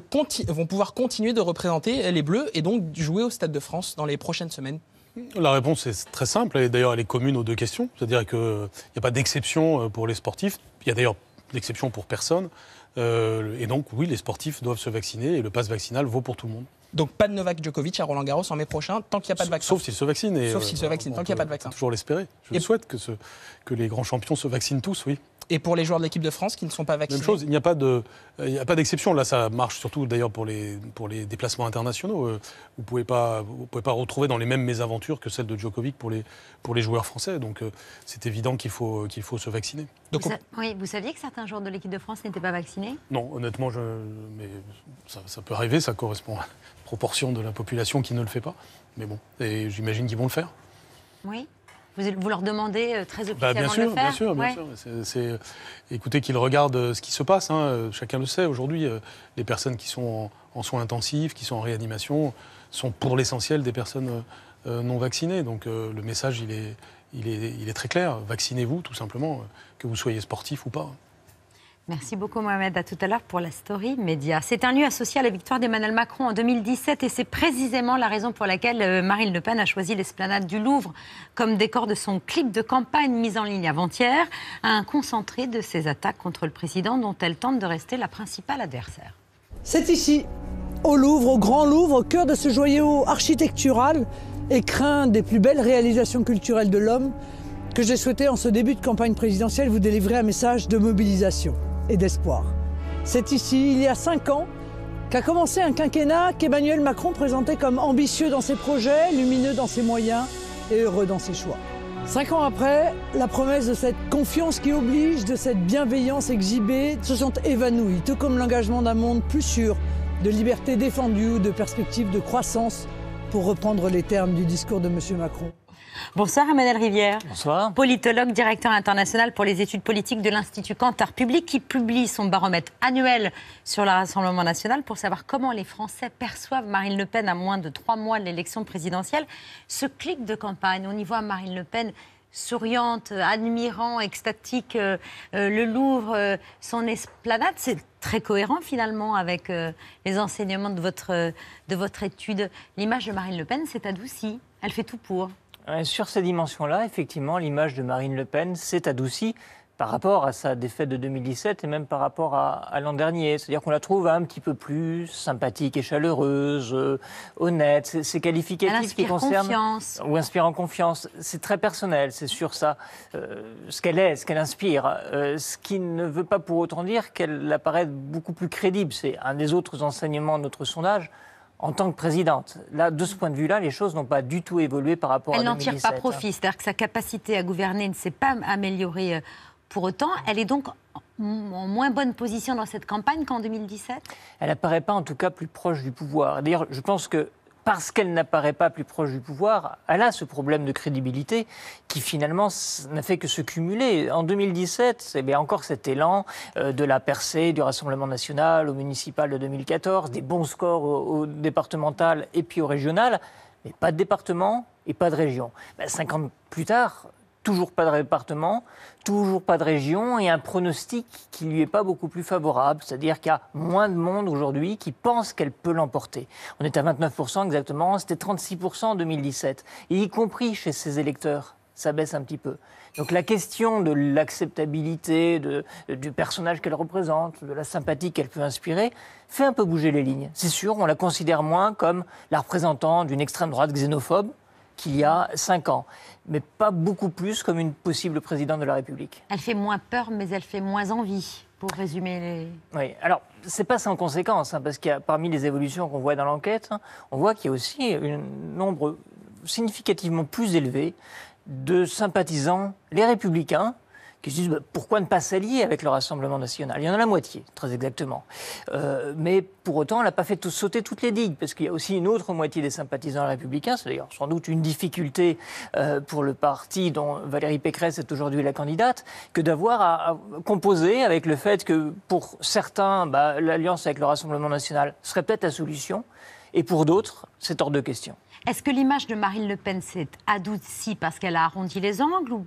continuer de représenter les Bleus et donc jouer au Stade de France dans les prochaines semaines? La réponse est très simple et d'ailleurs elle est commune aux 2 questions. C'est-à-dire qu'il n'y a pas d'exception pour les sportifs. Il y a d'ailleurs d'exception pour personne. Et donc oui, les sportifs doivent se vacciner et le pass vaccinal vaut pour tout le monde. Donc pas de Novak Djokovic à Roland-Garros en mai prochain, tant qu'il n'y a pas de vaccin. Sauf s'il se vaccine. Sauf s'il se vaccine, tant qu'il n'y a pas de vaccin. On peut toujours l'espérer. Je souhaite que les grands champions se vaccinent tous, oui. Et pour les joueurs de l'équipe de France qui ne sont pas vaccinés? Même chose, il n'y a pas d'exception. Là, ça marche surtout d'ailleurs pour les déplacements internationaux. Vous ne pouvez pas retrouver dans les mêmes mésaventures que celles de Djokovic pour les joueurs français. Donc c'est évident qu'il faut se vacciner. Donc, vous saviez que certains joueurs de l'équipe de France n'étaient pas vaccinés? Non, honnêtement, mais ça peut arriver. Ça correspond à la proportion de la population qui ne le fait pas. Mais bon, et j'imagine qu'ils vont le faire. Oui. Vous leur demandez très officiellement de le faire? Bien sûr. Écoutez, qu'ils regardent ce qui se passe. Chacun le sait. Aujourd'hui, les personnes qui sont en soins intensifs, qui sont en réanimation, sont pour l'essentiel des personnes non vaccinées. Donc le message, il est très clair. Vaccinez-vous, tout simplement, que vous soyez sportif ou pas. Merci beaucoup Mohamed, à tout à l'heure pour la story média. C'est un lieu associé à la victoire d'Emmanuel Macron en 2017 et c'est précisément la raison pour laquelle Marine Le Pen a choisi l'esplanade du Louvre comme décor de son clip de campagne mis en ligne avant-hier, un concentré de ses attaques contre le président dont elle tente de rester la principale adversaire. C'est ici, au Louvre, au Grand Louvre, au cœur de ce joyau architectural, écrin des plus belles réalisations culturelles de l'homme, que j'ai souhaité en ce début de campagne présidentielle vous délivrer un message de mobilisation et d'espoir. C'est ici, il y a 5 ans, qu'a commencé un quinquennat qu'Emmanuel Macron présentait comme ambitieux dans ses projets, lumineux dans ses moyens et heureux dans ses choix. 5 ans après, la promesse de cette confiance qui oblige, de cette bienveillance exhibée, se sont évanouies, tout comme l'engagement d'un monde plus sûr, de liberté défendue ou de perspectives de croissance, pour reprendre les termes du discours de M. Macron. Bonsoir Emmanuel Rivière. Bonsoir. Politologue, directeur international pour les études politiques de l'Institut Cantar Public, qui publie son baromètre annuel sur le Rassemblement national pour savoir comment les Français perçoivent Marine Le Pen à moins de 3 mois de l'élection présidentielle. Ce clic de campagne, on y voit Marine Le Pen souriante, admirant, extatique, le Louvre, son esplanade, c'est très cohérent finalement avec les enseignements de votre étude. L'image de Marine Le Pen s'est adoucie, elle fait tout pour. Sur ces dimensions-là, effectivement, l'image de Marine Le Pen s'est adoucie par rapport à sa défaite de 2017 et même par rapport à l'an dernier. C'est-à-dire qu'on la trouve un petit peu plus sympathique et chaleureuse, honnête. Ces qualificatifs qui concernent... confiance. Ou inspirant confiance. C'est très personnel, c'est sur ça. Ce qu'elle est, ce qu'elle inspire. Ce qui ne veut pas pour autant dire qu'elle apparaît beaucoup plus crédible. C'est un des autres enseignements de notre sondage. En tant que présidente. Là, de ce point de vue-là, les choses n'ont pas du tout évolué par rapport à 2017. Elle n'en tire pas profit, c'est-à-dire que sa capacité à gouverner ne s'est pas améliorée pour autant. Elle est donc en moins bonne position dans cette campagne qu'en 2017 ? Elle n'apparaît pas en tout cas plus proche du pouvoir. D'ailleurs, je pense que parce qu'elle n'apparaît pas plus proche du pouvoir, elle a ce problème de crédibilité qui finalement n'a fait que se cumuler. En 2017, c'est bien encore cet élan de la percée du Rassemblement national au municipal de 2014, des bons scores au départemental et puis au régional, mais pas de département et pas de région. 5 ans plus tard, toujours pas de département, toujours pas de région et un pronostic qui lui est pas beaucoup plus favorable. C'est-à-dire qu'il y a moins de monde aujourd'hui qui pense qu'elle peut l'emporter. On est à 29% exactement, c'était 36% en 2017. Et y compris chez ses électeurs, ça baisse un petit peu. Donc la question de l'acceptabilité du personnage qu'elle représente, de la sympathie qu'elle peut inspirer, fait un peu bouger les lignes. C'est sûr, on la considère moins comme la représentante d'une extrême droite xénophobe qu'il y a 5 ans, mais pas beaucoup plus comme une possible présidente de la République. Elle fait moins peur, mais elle fait moins envie, pour résumer les... Oui, alors, c'est pas sans conséquence, parce qu'il y a, parmi les évolutions qu'on voit dans l'enquête, on voit qu'il y a aussi un nombre significativement plus élevé de sympathisants, les Républicains, qui se disent pourquoi ne pas s'allier avec le Rassemblement national. Il y en a la moitié, très exactement. Mais pour autant, elle n'a pas fait sauter toutes les digues, parce qu'il y a aussi une autre moitié des sympathisants républicains. C'est d'ailleurs sans doute une difficulté pour le parti dont Valérie Pécresse est aujourd'hui la candidate, que d'avoir à composer avec le fait que pour certains, l'alliance avec le Rassemblement national serait peut-être la solution, et pour d'autres, c'est hors de question. Est-ce que l'image de Marine Le Pen s'est adoucie parce qu'elle a arrondi les angles ou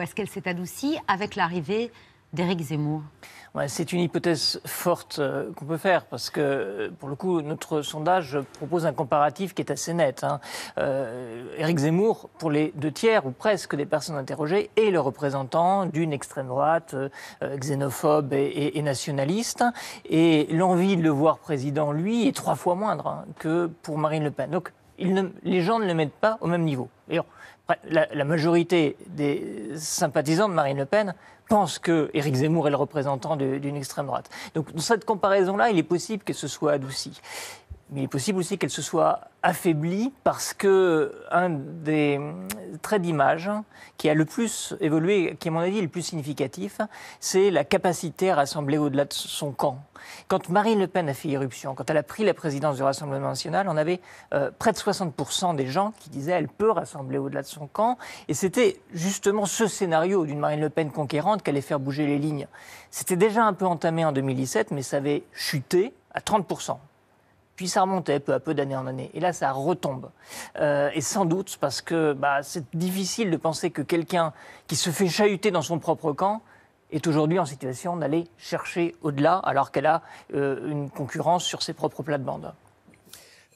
est-ce qu'elle s'est adoucie avec l'arrivée d'Éric Zemmour ? Ouais, c'est une hypothèse forte qu'on peut faire parce que, pour le coup, notre sondage propose un comparatif qui est assez net. Éric Zemmour, pour les 2/3 ou presque des personnes interrogées, est le représentant d'une extrême droite xénophobe et nationaliste. Et l'envie de le voir président, lui, est 3 fois moindre que pour Marine Le Pen. Donc, les gens ne le mettent pas au même niveau. D'ailleurs, la majorité des sympathisants de Marine Le Pen pensent que Éric Zemmour est le représentant d'une extrême droite. Donc, dans cette comparaison-là, il est possible qu'elle se soit adoucie. Mais il est possible aussi qu'elle se soit affaiblie parce que un des traits d'image qui a le plus évolué, qui à mon avis est le plus significatif, c'est la capacité à rassembler au-delà de son camp. Quand Marine Le Pen a fait irruption, quand elle a pris la présidence du Rassemblement national, on avait près de 60% des gens qui disaient elle peut rassembler au-delà de son camp. Et c'était justement ce scénario d'une Marine Le Pen conquérante qui allait faire bouger les lignes. C'était déjà un peu entamé en 2017, mais ça avait chuté à 30%. Puis ça remontait peu à peu d'année en année. Et là, ça retombe. Et sans doute parce que c'est difficile de penser que quelqu'un qui se fait chahuter dans son propre camp est aujourd'hui en situation d'aller chercher au-delà, alors qu'elle a une concurrence sur ses propres plates-bandes.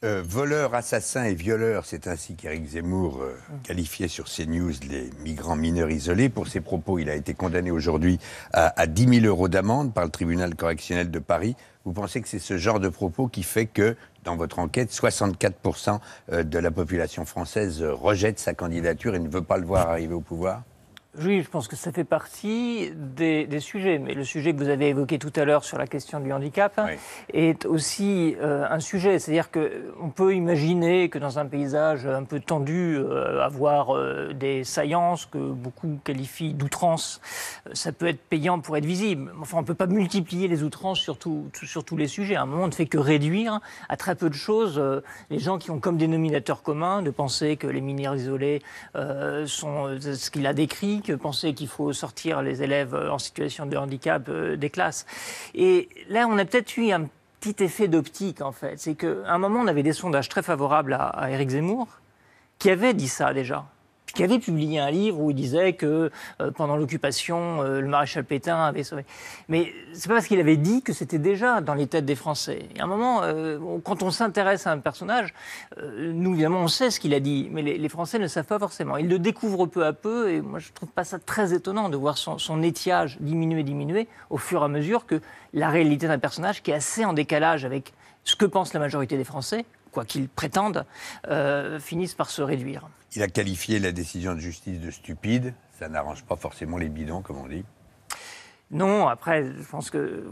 Voleurs, assassins et violeurs, c'est ainsi qu'Éric Zemmour qualifiait sur CNews les migrants mineurs isolés. Pour ses propos, il a été condamné aujourd'hui à 10 000 € d'amende par le tribunal correctionnel de Paris. Vous pensez que c'est ce genre de propos qui fait que, dans votre enquête, 64% de la population française rejette sa candidature et ne veut pas le voir arriver au pouvoir ? Oui, je pense que ça fait partie des sujets. Mais le sujet que vous avez évoqué tout à l'heure sur la question du handicap est aussi un sujet. C'est-à-dire qu'on peut imaginer que dans un paysage un peu tendu, avoir des saillances que beaucoup qualifient d'outrance, ça peut être payant pour être visible. Enfin, on ne peut pas multiplier les outrances sur tous les sujets. À un moment, on ne fait que réduire à très peu de choses les gens qui ont comme dénominateur commun de penser que les mineurs isolés sont ce qu'il a décrit, que penser qu'il faut sortir les élèves en situation de handicap des classes. Et là, on a peut-être eu un petit effet d'optique, en fait. C'est qu'à un moment, on avait des sondages très favorables à Éric Zemmour, qui avait dit ça déjà, qui avait publié un livre où il disait que pendant l'occupation, le maréchal Pétain avait sauvé. Mais c'est pas parce qu'il avait dit que c'était déjà dans les têtes des Français. Et à un moment, quand on s'intéresse à un personnage, nous, évidemment, on sait ce qu'il a dit, mais les Français ne savent pas forcément. Ils le découvrent peu à peu, et moi, je trouve pas ça très étonnant de voir son étiage diminuer au fur et à mesure que la réalité d'un personnage qui est assez en décalage avec ce que pense la majorité des Français, quoi qu'ils prétendent, finissent par se réduire. Il a qualifié la décision de justice de stupide. Ça n'arrange pas forcément les bidons, comme on dit. Non, après, je pense que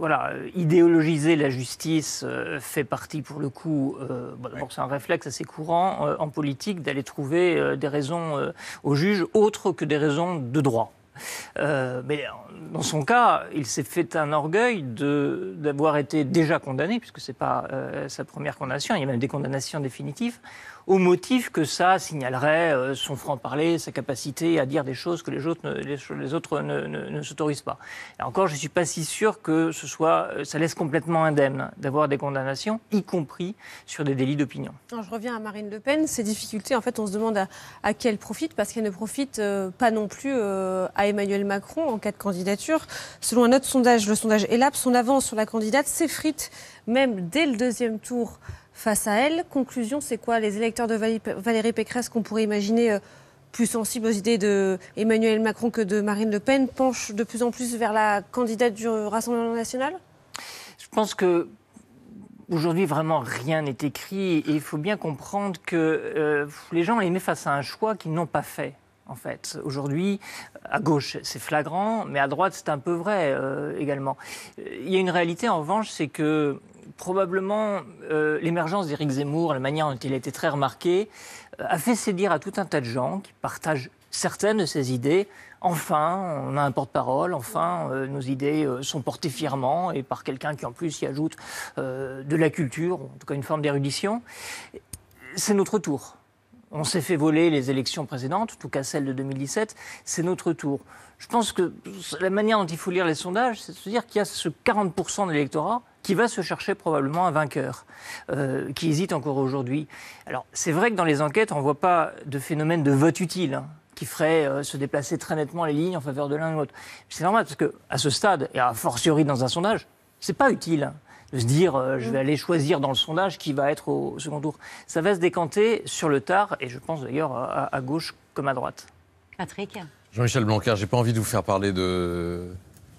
idéologiser la justice fait partie, pour le coup, d'abord c'est un réflexe assez courant en politique d'aller trouver des raisons aux juges autres que des raisons de droit. Mais dans son cas, il s'est fait un orgueil d'avoir été déjà condamné, puisque ce n'est pas sa première condamnation, il y a même des condamnations définitives, au motif que ça signalerait son franc-parler, sa capacité à dire des choses que les autres ne s'autorisent pas. Et encore, je ne suis pas si sûr que ça laisse complètement indemne d'avoir des condamnations, y compris sur des délits d'opinion. Je reviens à Marine Le Pen. Ces difficultés, en fait, on se demande à qui elle profite, parce qu'elle ne profite pas non plus à Emmanuel Macron en cas de candidature. Selon un autre sondage, le sondage ELAB, son avance sur la candidate s'effrite même dès le deuxième tour face à elle. Conclusion, c'est quoi? Les électeurs de Valérie Pécresse, qu'on pourrait imaginer plus sensibles aux idées d'Emmanuel Macron que de Marine Le Pen, penchent de plus en plus vers la candidate du Rassemblement national? Je pense que aujourd'hui, vraiment, rien n'est écrit. Et il faut bien comprendre que les gens les mettent face à un choix qu'ils n'ont pas fait. En fait, aujourd'hui, à gauche, c'est flagrant, mais à droite, c'est un peu vrai également. Il y a une réalité, en revanche, c'est que probablement l'émergence d'Éric Zemmour, la manière dont il a été très remarqué, a fait séduire à tout un tas de gens qui partagent certaines de ses idées. Enfin, on a un porte-parole, enfin, nos idées sont portées fièrement et par quelqu'un qui en plus y ajoute de la culture, en tout cas une forme d'érudition. C'est notre tour. On s'est fait voler les élections précédentes, en tout cas celle de 2017, c'est notre tour. Je pense que la manière dont il faut lire les sondages, c'est de se dire qu'il y a ce 40% de l'électorat qui va se chercher probablement un vainqueur, qui hésite encore aujourd'hui. Alors, c'est vrai que dans les enquêtes, on ne voit pas de phénomène de vote utile, qui ferait se déplacer très nettement les lignes en faveur de l'un ou de l'autre. C'est normal, parce qu'à ce stade, et a fortiori dans un sondage, c'est pas utile de se dire je vais aller choisir dans le sondage qui va être au second tour. Ça va se décanter sur le tard, et je pense d'ailleurs à gauche comme à droite. Patrick? Jean-Michel Blanquer, j'ai pas envie de vous faire parler de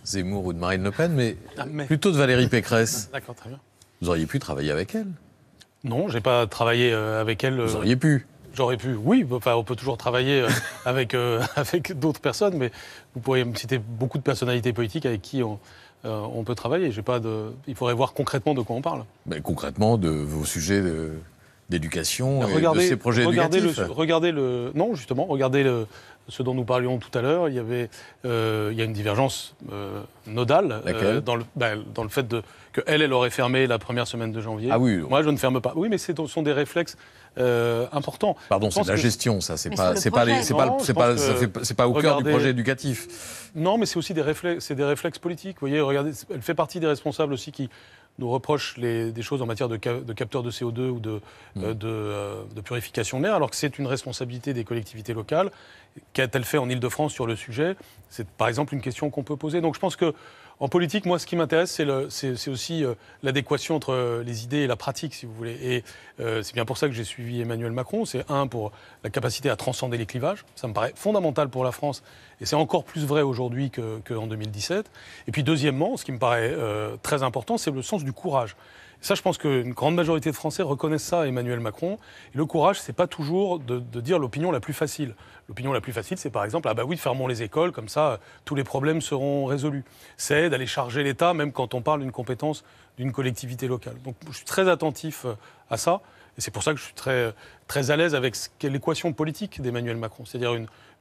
Zemmour ou de Marine Le Pen, mais plutôt de Valérie Pécresse. D'accord, très bien. Vous auriez pu travailler avec elle? Non, j'ai pas travaillé avec elle. Vous auriez pu? J'aurais pu, oui. Enfin, on peut toujours travailler avec d'autres personnes, mais vous pourriez me citer beaucoup de personnalités politiques avec qui on peut travailler. Il faudrait voir concrètement de quoi on parle. Mais concrètement, de vos sujets d'éducation et de ces projets éducatifs. Regardez ce dont nous parlions tout à l'heure. Il y a une divergence nodale dans le fait qu'elle aurait fermé la première semaine de janvier. Ah oui. Moi, je ne ferme pas. Oui, mais ce sont des réflexes importants. Pardon, c'est de la gestion, ça. C'est pas au cœur du projet éducatif. Non, mais c'est aussi des réflexes politiques. Vous voyez, regardez, elle fait partie des responsables aussi qui nous reprochent des choses en matière de capteurs de CO2 ou de purification de l'air, alors que c'est une responsabilité des collectivités locales. Qu'a-t-elle fait en Ile-de-France sur le sujet? C'est par exemple une question qu'on peut poser. Donc je pense qu'en politique, moi, ce qui m'intéresse, c'est aussi l'adéquation entre les idées et la pratique, si vous voulez. Et c'est bien pour ça que j'ai suivi Emmanuel Macron. C'est pour la capacité à transcender les clivages. Ça me paraît fondamental pour la France Et c'est encore plus vrai aujourd'hui qu'en 2017. Et puis deuxièmement, ce qui me paraît très important, c'est le sens du courage. Et ça, je pense qu'une grande majorité de Français reconnaissent ça à Emmanuel Macron. Et le courage, c'est pas toujours de dire l'opinion la plus facile. L'opinion la plus facile, c'est par exemple, ah bah oui, fermons les écoles, comme ça, tous les problèmes seront résolus. C'est d'aller charger l'État, même quand on parle d'une compétence d'une collectivité locale. Donc je suis très attentif à ça. Et c'est pour ça que je suis très, très à l'aise avec l'équation politique d'Emmanuel Macron. C'est-à-dire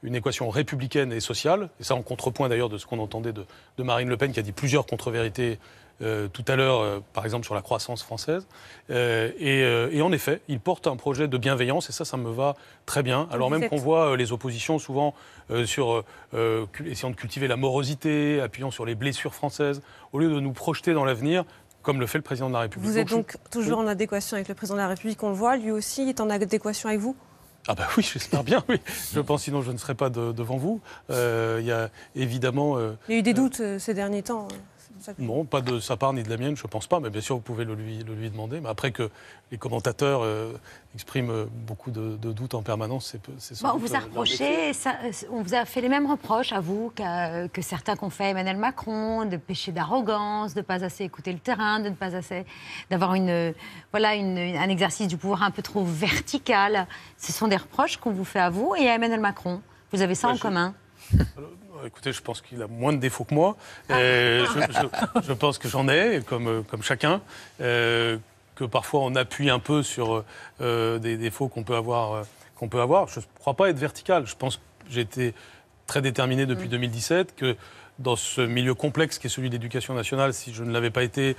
une équation républicaine et sociale. Et ça, en contrepoint d'ailleurs de ce qu'on entendait de Marine Le Pen, qui a dit plusieurs contre-vérités tout à l'heure, par exemple, sur la croissance française. Et en effet, il porte un projet de bienveillance, et ça me va très bien. Alors même qu'on voit les oppositions souvent essayant de cultiver la morosité, appuyant sur les blessures françaises, au lieu de nous projeter dans l'avenir, comme le fait le président de la République. Vous êtes donc toujours en adéquation avec le président de la République, on le voit, lui aussi est en adéquation avec vous ? Ah bah oui, j'espère bien, oui. Je pense, sinon je ne serais pas devant vous. Il y a évidemment... Il y a eu des doutes ces derniers temps. Non, pas de sa part ni de la mienne, je ne pense pas, mais bien sûr vous pouvez le lui demander. Mais après que les commentateurs expriment beaucoup de doutes en permanence, c'est sans doute on vous a reproché, on vous a fait les mêmes reproches à vous que certains qu'ont fait Emmanuel Macron, de pécher d'arrogance, de ne pas assez écouter le terrain, de ne pas assez d'avoir un exercice du pouvoir un peu trop vertical. Ce sont des reproches qu'on vous fait à vous et à Emmanuel Macron. Vous avez ça en commun. Écoutez, je pense qu'il a moins de défauts que moi. Je pense que j'en ai, comme chacun. Que parfois on appuie un peu sur des défauts qu'on peut avoir. Je ne crois pas être vertical. Je pense que j'ai été très déterminé depuis 2017, que dans ce milieu complexe qui est celui de l'éducation nationale, si je ne l'avais pas été,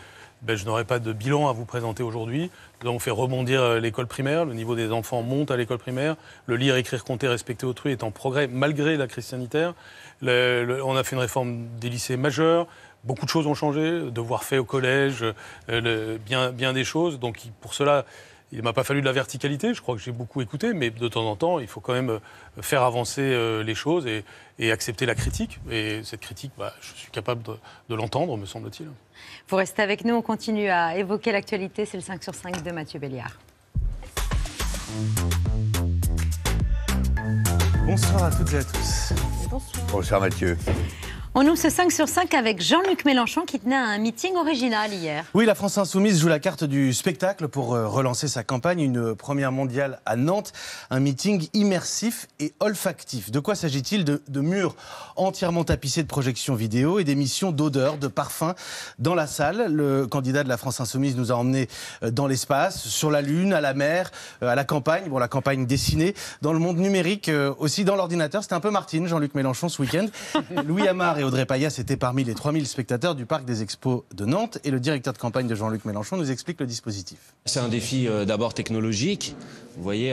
je n'aurais pas de bilan à vous présenter aujourd'hui. Nous avons fait rebondir l'école primaire, le niveau des enfants monte à l'école primaire, le lire, écrire, compter, respecter autrui est en progrès malgré la crise sanitaire. On a fait une réforme des lycées majeure, beaucoup de choses ont changé, devoirs faits au collège, bien des choses. Donc pour cela, il ne m'a pas fallu de la verticalité, je crois que j'ai beaucoup écouté, mais de temps en temps, il faut quand même faire avancer les choses et accepter la critique. Et cette critique, je suis capable de l'entendre, me semble-t-il. Vous restez avec nous, on continue à évoquer l'actualité, c'est le 5 sur 5 de Mathieu Béliard. Bonsoir à toutes et à tous. Bonsoir Mathieu. On ouvre ce 5 sur 5 avec Jean-Luc Mélenchon qui tenait un meeting original hier. Oui, la France Insoumise joue la carte du spectacle pour relancer sa campagne. Une première mondiale à Nantes. Un meeting immersif et olfactif. De quoi s'agit-il ? De murs entièrement tapissés de projections vidéo et d'émissions d'odeurs, de parfums dans la salle. Le candidat de la France Insoumise nous a emmenés dans l'espace, sur la Lune, à la mer, à la campagne. Bon, la campagne dessinée, dans le monde numérique, aussi dans l'ordinateur. C'était un peu Martine, Jean-Luc Mélenchon, ce week-end. Louis Amar et Audrey Payas étaient parmi les 3000 spectateurs du Parc des Expos de Nantes. Et le directeur de campagne de Jean-Luc Mélenchon nous explique le dispositif. C'est un défi d'abord technologique. Vous voyez,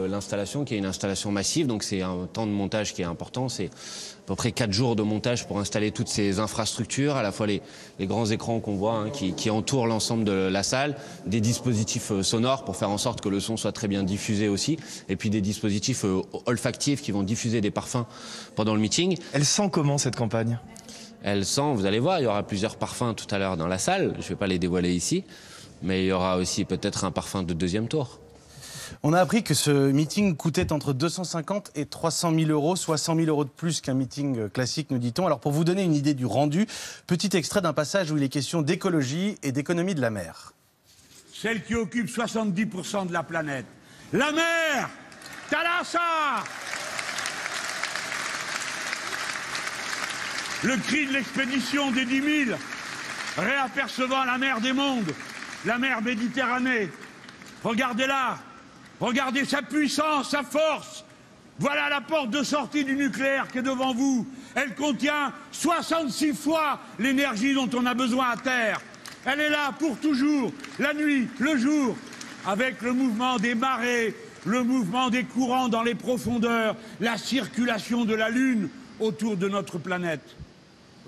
l'installation qui est une installation massive, donc c'est un temps de montage qui est important. C'est à peu près 4 jours de montage pour installer toutes ces infrastructures, à la fois les grands écrans qu'on voit qui entourent l'ensemble de la salle, des dispositifs sonores pour faire en sorte que le son soit très bien diffusé aussi, et puis des dispositifs olfactifs qui vont diffuser des parfums pendant le meeting. Elle sent comment cette campagne ? Elle sent, vous allez voir, il y aura plusieurs parfums tout à l'heure dans la salle, je ne vais pas les dévoiler ici, mais il y aura aussi peut-être un parfum de deuxième tour. On a appris que ce meeting coûtait entre 250 et 300 000 euros, soit 100 000 euros de plus qu'un meeting classique, nous dit-on. Alors pour vous donner une idée du rendu, petit extrait d'un passage où il est question d'écologie et d'économie de la mer. Celle qui occupe 70% de la planète. La mer, Thalassa. Le cri de l'expédition des 10 000, réapercevant la mer des mondes, la mer Méditerranée. Regardez-la. Regardez sa puissance, sa force. Voilà la porte de sortie du nucléaire qui est devant vous. Elle contient 66 fois l'énergie dont on a besoin à Terre. Elle est là pour toujours, la nuit, le jour, avec le mouvement des marées, le mouvement des courants dans les profondeurs, la circulation de la Lune autour de notre planète.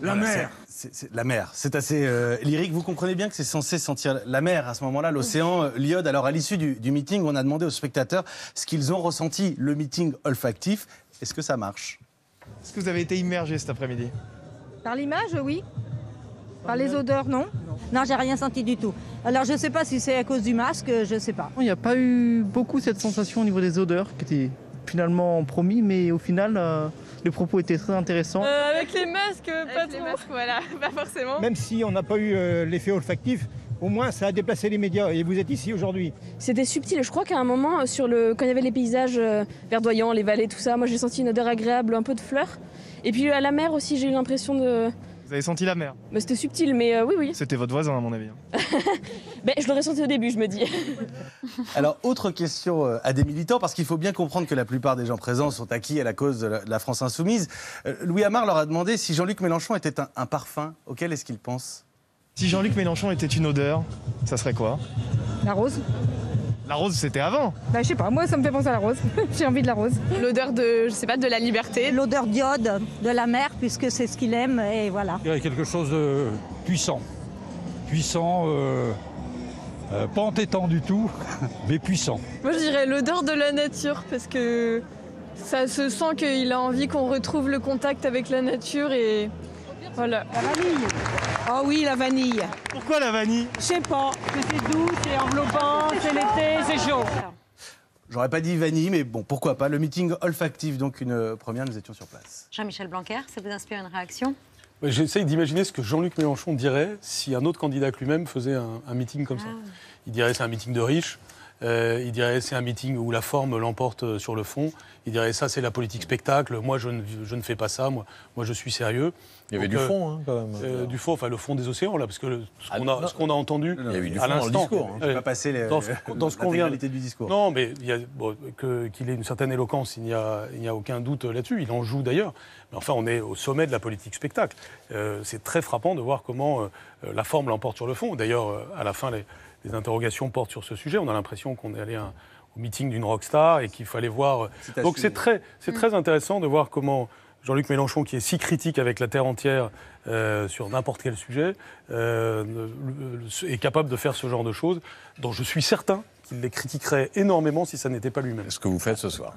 La mer. La mer, c'est assez lyrique. Vous comprenez bien que c'est censé sentir la mer à ce moment-là, l'océan, l'iode. Alors à l'issue du meeting, on a demandé aux spectateurs ce qu'ils ont ressenti, le meeting olfactif. Est-ce que ça marche ? Est-ce que vous avez été immergé cet après-midi ? Par l'image, oui. Par les odeurs, non. Non, j'ai rien senti du tout. Alors je ne sais pas si c'est à cause du masque, je ne sais pas. Il n'y a pas eu beaucoup cette sensation au niveau des odeurs qui était finalement promis, mais au final, Les propos étaient très intéressants. Avec les masques, pas trop. Les masques, voilà, pas forcément. Même si on n'a pas eu l'effet olfactif, au moins ça a déplacé les médias et vous êtes ici aujourd'hui. C'était subtil. Je crois qu'à un moment, quand il y avait les paysages verdoyants, les vallées, tout ça, moi j'ai senti une odeur agréable, un peu de fleurs. Et puis à la mer aussi, j'ai eu l'impression de... Vous avez senti la mer? C'était subtil, mais oui. C'était votre voisin, à mon avis. Je l'aurais senti au début, je me dis. Alors, autre question à des militants, parce qu'il faut bien comprendre que la plupart des gens présents sont acquis à la cause de la France insoumise. Louis Amar leur a demandé si Jean-Luc Mélenchon était un parfum. Auquel est-ce qu'il pense? Si Jean-Luc Mélenchon était une odeur, ça serait quoi? La rose. La rose, c'était avant. Je sais pas, moi ça me fait penser à la rose. J'ai envie de la rose. L'odeur de, je sais pas, de la liberté. L'odeur d'iode de la mer, puisque c'est ce qu'il aime, et voilà. Il y a quelque chose de puissant. Puissant, pas entêtant du tout, mais puissant. Moi je dirais l'odeur de la nature, parce que ça se sent qu'il a envie qu'on retrouve le contact avec la nature et voilà. La vanille. Oh oui, la vanille. Pourquoi la vanille? Je sais pas. C'est doux, c'est enveloppant, c'est l'été, c'est chaud. J'aurais pas dit vanille, mais bon, pourquoi pas. Le meeting olfactif, donc une première, nous étions sur place. Jean-Michel Blanquer, ça vous inspire une réaction? J'essaye d'imaginer ce que Jean-Luc Mélenchon dirait si un autre candidat que lui-même faisait un meeting comme ça. Il dirait c'est un meeting de riches. Il dirait c'est un meeting où la forme l'emporte sur le fond. Il dirait ça c'est la politique spectacle. Moi je ne fais pas ça. Moi je suis sérieux. Il y avait du fond quand même. Du fond, enfin le fond des océans là, parce que ce qu'on a entendu il y a eu du à l'instant. Discours. Je ne vais pas passer dans ce qu'on vient du discours. Non, mais qu'il ait une certaine éloquence, il n'y a aucun doute là-dessus. Il en joue d'ailleurs. Mais enfin, on est au sommet de la politique spectacle. C'est très frappant de voir comment la forme l'emporte sur le fond. D'ailleurs, à la fin, les interrogations portent sur ce sujet. On a l'impression qu'on est allé au meeting d'une rockstar et qu'il fallait voir. Donc c'est très intéressant de voir comment Jean-Luc Mélenchon, qui est si critique avec la terre entière sur n'importe quel sujet, est capable de faire ce genre de choses, dont je suis certain qu'il les critiquerait énormément si ça n'était pas lui-même. Ce que vous faites ce soir.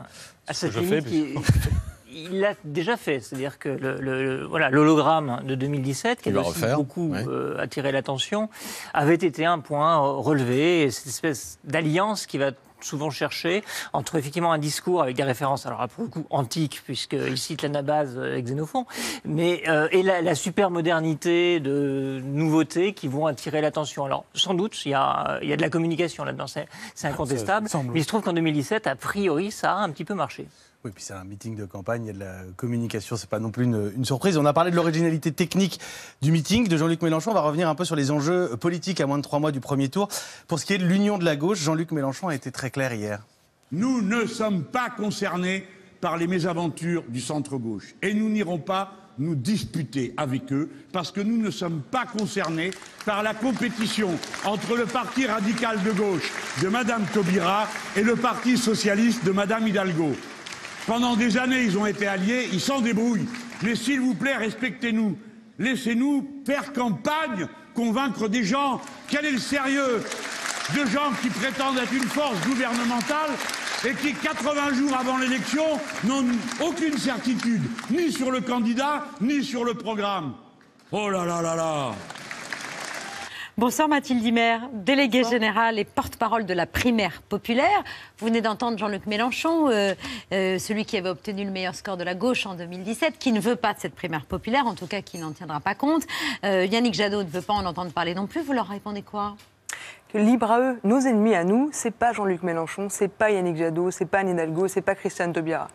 Il l'a déjà fait, c'est-à-dire que l'hologramme de 2017, qui a aussi beaucoup attiré l'attention, avait été un point relevé, cette espèce d'alliance qui va souvent chercher entre effectivement un discours avec des références, alors pour le coup antiques, puisqu'il cite l'Anabase et Xénophon, mais et la super modernité de nouveautés qui vont attirer l'attention. Alors sans doute, il y a de la communication là-dedans, c'est incontestable, mais il se trouve qu'en 2017, a priori, ça a un petit peu marché. Oui, puis c'est un meeting de campagne, il y a de la communication, c'est pas non plus une surprise. On a parlé de l'originalité technique du meeting de Jean-Luc Mélenchon. On va revenir un peu sur les enjeux politiques à moins de 3 mois du premier tour. Pour ce qui est de l'union de la gauche, Jean-Luc Mélenchon a été très clair hier. Nous ne sommes pas concernés par les mésaventures du centre-gauche. Et nous n'irons pas nous disputer avec eux, parce que nous ne sommes pas concernés par la compétition entre le parti radical de gauche de Mme Taubira et le parti socialiste de Mme Hidalgo. Pendant des années, ils ont été alliés, ils s'en débrouillent. Mais s'il vous plaît, respectez-nous. Laissez-nous faire campagne, convaincre des gens. Quel est le sérieux de gens qui prétendent être une force gouvernementale et qui, 80 jours avant l'élection, n'ont aucune certitude, ni sur le candidat, ni sur le programme. Oh là là là là! Bonsoir Mathilde Imer, déléguée générale et porte-parole de la primaire populaire. Vous venez d'entendre Jean-Luc Mélenchon, celui qui avait obtenu le meilleur score de la gauche en 2017, qui ne veut pas de cette primaire populaire, en tout cas qui n'en tiendra pas compte. Yannick Jadot ne veut pas en entendre parler non plus. Vous leur répondez quoi? Que libre à eux, nos ennemis à nous, c'est pas Jean-Luc Mélenchon, c'est pas Yannick Jadot, c'est pas Anne Hidalgo, c'est pas Christiane Taubira.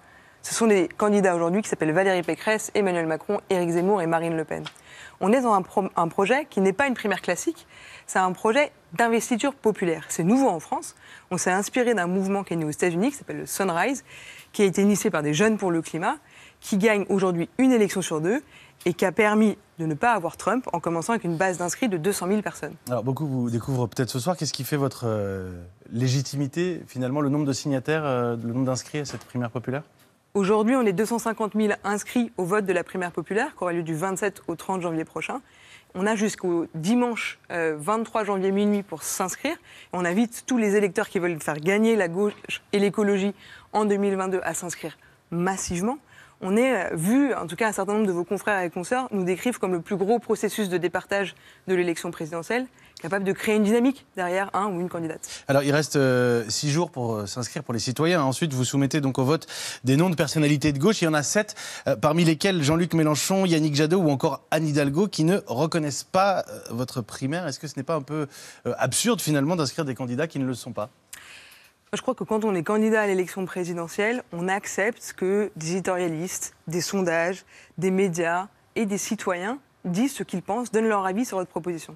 Ce sont des candidats aujourd'hui qui s'appellent Valérie Pécresse, Emmanuel Macron, Éric Zemmour et Marine Le Pen. On est dans un projet qui n'est pas une primaire classique, c'est un projet d'investiture populaire. C'est nouveau en France. On s'est inspiré d'un mouvement qui est né aux États-Unis, qui s'appelle le Sunrise, qui a été initié par des jeunes pour le climat, qui gagne aujourd'hui une élection sur 2 et qui a permis de ne pas avoir Trump en commençant avec une base d'inscrits de 200 000 personnes. Alors beaucoup vous découvrent peut-être ce soir. Qu'est-ce qui fait votre légitimité, finalement, le nombre de signataires, le nombre d'inscrits à cette primaire populaire? Aujourd'hui, on est 250 000 inscrits au vote de la primaire populaire, qui aura lieu du 27 au 30 janvier prochain. On a jusqu'au dimanche 23 janvier minuit pour s'inscrire. On invite tous les électeurs qui veulent faire gagner la gauche et l'écologie en 2022 à s'inscrire massivement. on est vu, en tout cas un certain nombre de vos confrères et consoeurs nous décrivent comme le plus gros processus de départage de l'élection présidentielle, capable de créer une dynamique derrière un ou une candidate. Alors, il reste 6 jours pour s'inscrire pour les citoyens. Ensuite, vous soumettez donc au vote des noms de personnalités de gauche. Il y en a 7, parmi lesquels Jean-Luc Mélenchon, Yannick Jadot ou encore Anne Hidalgo, qui ne reconnaissent pas votre primaire. Est-ce que ce n'est pas un peu absurde, finalement, d'inscrire des candidats qui ne le sont pas ? Je crois que quand on est candidat à l'élection présidentielle, on accepte que des éditorialistes, des sondages, des médias et des citoyens disent ce qu'ils pensent, donnent leur avis sur votre proposition.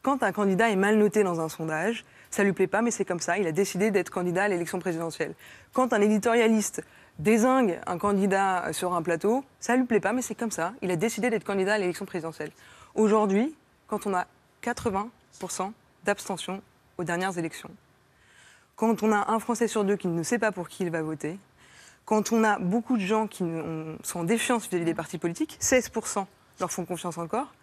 Quand un candidat est mal noté dans un sondage, ça ne lui plaît pas, mais c'est comme ça, il a décidé d'être candidat à l'élection présidentielle. Quand un éditorialiste dézingue un candidat sur un plateau, ça ne lui plaît pas, mais c'est comme ça, il a décidé d'être candidat à l'élection présidentielle. Aujourd'hui, quand on a 80% d'abstention aux dernières élections, quand on a un Français sur 2 qui ne sait pas pour qui il va voter, quand on a beaucoup de gens qui sont en défiance vis-à-vis des partis politiques, 16% leur font confiance encore,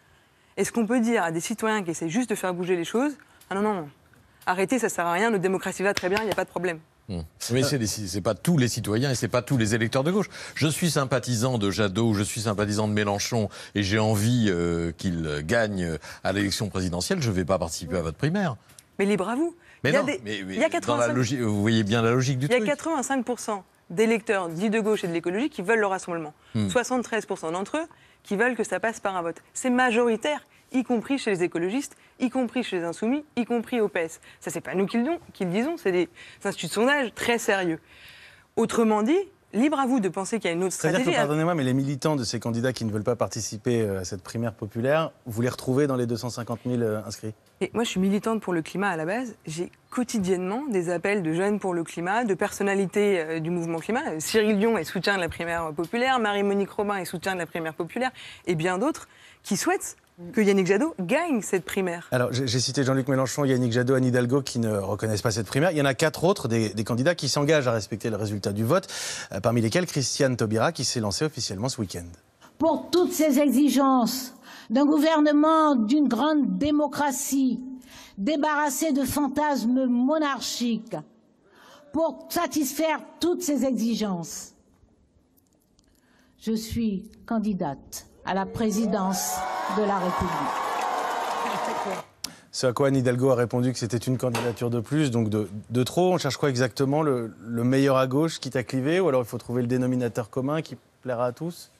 est-ce qu'on peut dire à des citoyens qui essaient juste de faire bouger les choses « Ah non, arrêtez, ça ne sert à rien, notre démocratie va très bien, il n'y a pas de problème ». Mais c'est pas tous les citoyens et c'est pas tous les électeurs de gauche. Je suis sympathisant de Jadot ou je suis sympathisant de Mélenchon et j'ai envie qu'il gagne à l'élection présidentielle, je ne vais pas participer à votre primaire. Mais libre à vous. Mais il y a non, des, mais il y a 85... dans la logique, vous voyez bien la logique du truc. Il y a 85% d'électeurs dits de gauche et de l'écologie qui veulent le rassemblement. 73% d'entre eux qui veulent que ça passe par un vote. C'est majoritaire, y compris chez les écologistes, y compris chez les insoumis, y compris au PS. Ça, c'est pas nous qui le disons, c'est des instituts de sondage très sérieux. Autrement dit, libre à vous de penser qu'il y a une autre stratégie. C'est-à-dire que, pardonnez-moi, mais les militants de ces candidats qui ne veulent pas participer à cette primaire populaire, vous les retrouvez dans les 250 000 inscrits ? Et moi, je suis militante pour le climat à la base. J'ai quotidiennement des appels de jeunes pour le climat, de personnalités du mouvement climat. Cyril Dion est soutien de la primaire populaire, Marie-Monique Robin est soutien de la primaire populaire, et bien d'autres qui souhaitent que Yannick Jadot gagne cette primaire. Alors, j'ai cité Jean-Luc Mélenchon, Yannick Jadot, Anne Hidalgo qui ne reconnaissent pas cette primaire. Il y en a 4 autres, des candidats qui s'engagent à respecter le résultat du vote, parmi lesquels Christiane Taubira qui s'est lancée officiellement ce week-end. Pour toutes ces exigences d'un gouvernement d'une grande démocratie, débarrassé de fantasmes monarchiques, pour satisfaire toutes ces exigences, je suis candidate à la présidence de la République. Ce à quoi Anne Hidalgo a répondu que c'était une candidature de plus, donc de trop. On cherche quoi exactement, le meilleur à gauche quitte à cliver, ou alors il faut trouver le dénominateur commun qui plaira à tous ?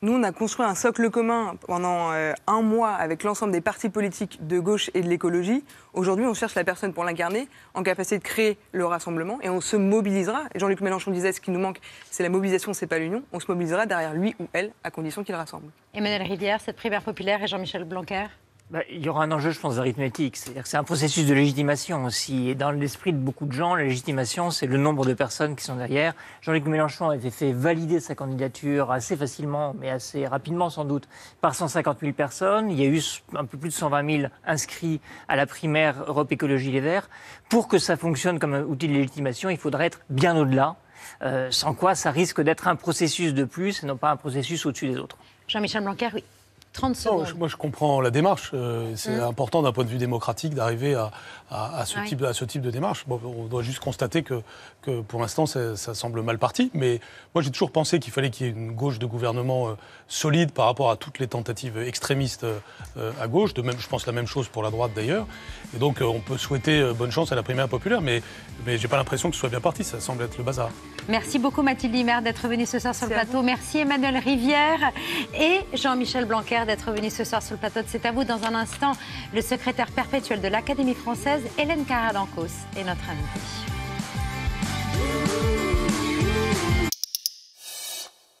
Nous, on a construit un socle commun pendant un mois avec l'ensemble des partis politiques de gauche et de l'écologie. Aujourd'hui, on cherche la personne pour l'incarner, en capacité de créer le rassemblement, et on se mobilisera. Jean-Luc Mélenchon disait, ce qui nous manque, c'est la mobilisation, c'est pas l'union. On se mobilisera derrière lui ou elle, à condition qu'il rassemble. Emmanuel Rivière, cette primaire populaire et Jean-Michel Blanquer ? Il y aura un enjeu, je pense, d'arithmétique. C'est-à-dire que c'est un processus de légitimation aussi. Et dans l'esprit de beaucoup de gens, la légitimation, c'est le nombre de personnes qui sont derrière. Jean-Luc Mélenchon avait fait valider sa candidature assez facilement, mais assez rapidement sans doute, par 150 000 personnes. Il y a eu un peu plus de 120 000 inscrits à la primaire Europe Écologie Les Verts. Pour que ça fonctionne comme un outil de légitimation, il faudrait être bien au-delà. Sans quoi, ça risque d'être un processus de plus et non pas un processus au-dessus des autres. Jean-Michel Blanquer, oui. 30 secondes. Moi, je comprends la démarche. C'est important d'un point de vue démocratique d'arriver à ce type de démarche. Bon, on doit juste constater que pour l'instant, ça semble mal parti. Mais moi, j'ai toujours pensé qu'il fallait qu'il y ait une gauche de gouvernement solide par rapport à toutes les tentatives extrémistes à gauche. Je pense la même chose pour la droite, d'ailleurs. Et donc, on peut souhaiter bonne chance à la primaire populaire, mais j'ai pas l'impression que ce soit bien parti. Ça semble être le bazar. Merci beaucoup Mathilde Imer d'être venue ce soir sur le plateau. Merci Emmanuel Rivière et Jean-Michel Blanquer d'être venus ce soir sur le plateau de C'est à vous. Dans un instant, le secrétaire perpétuel de l'Académie française, Hélène Carrère d'Ancos, est notre invitée.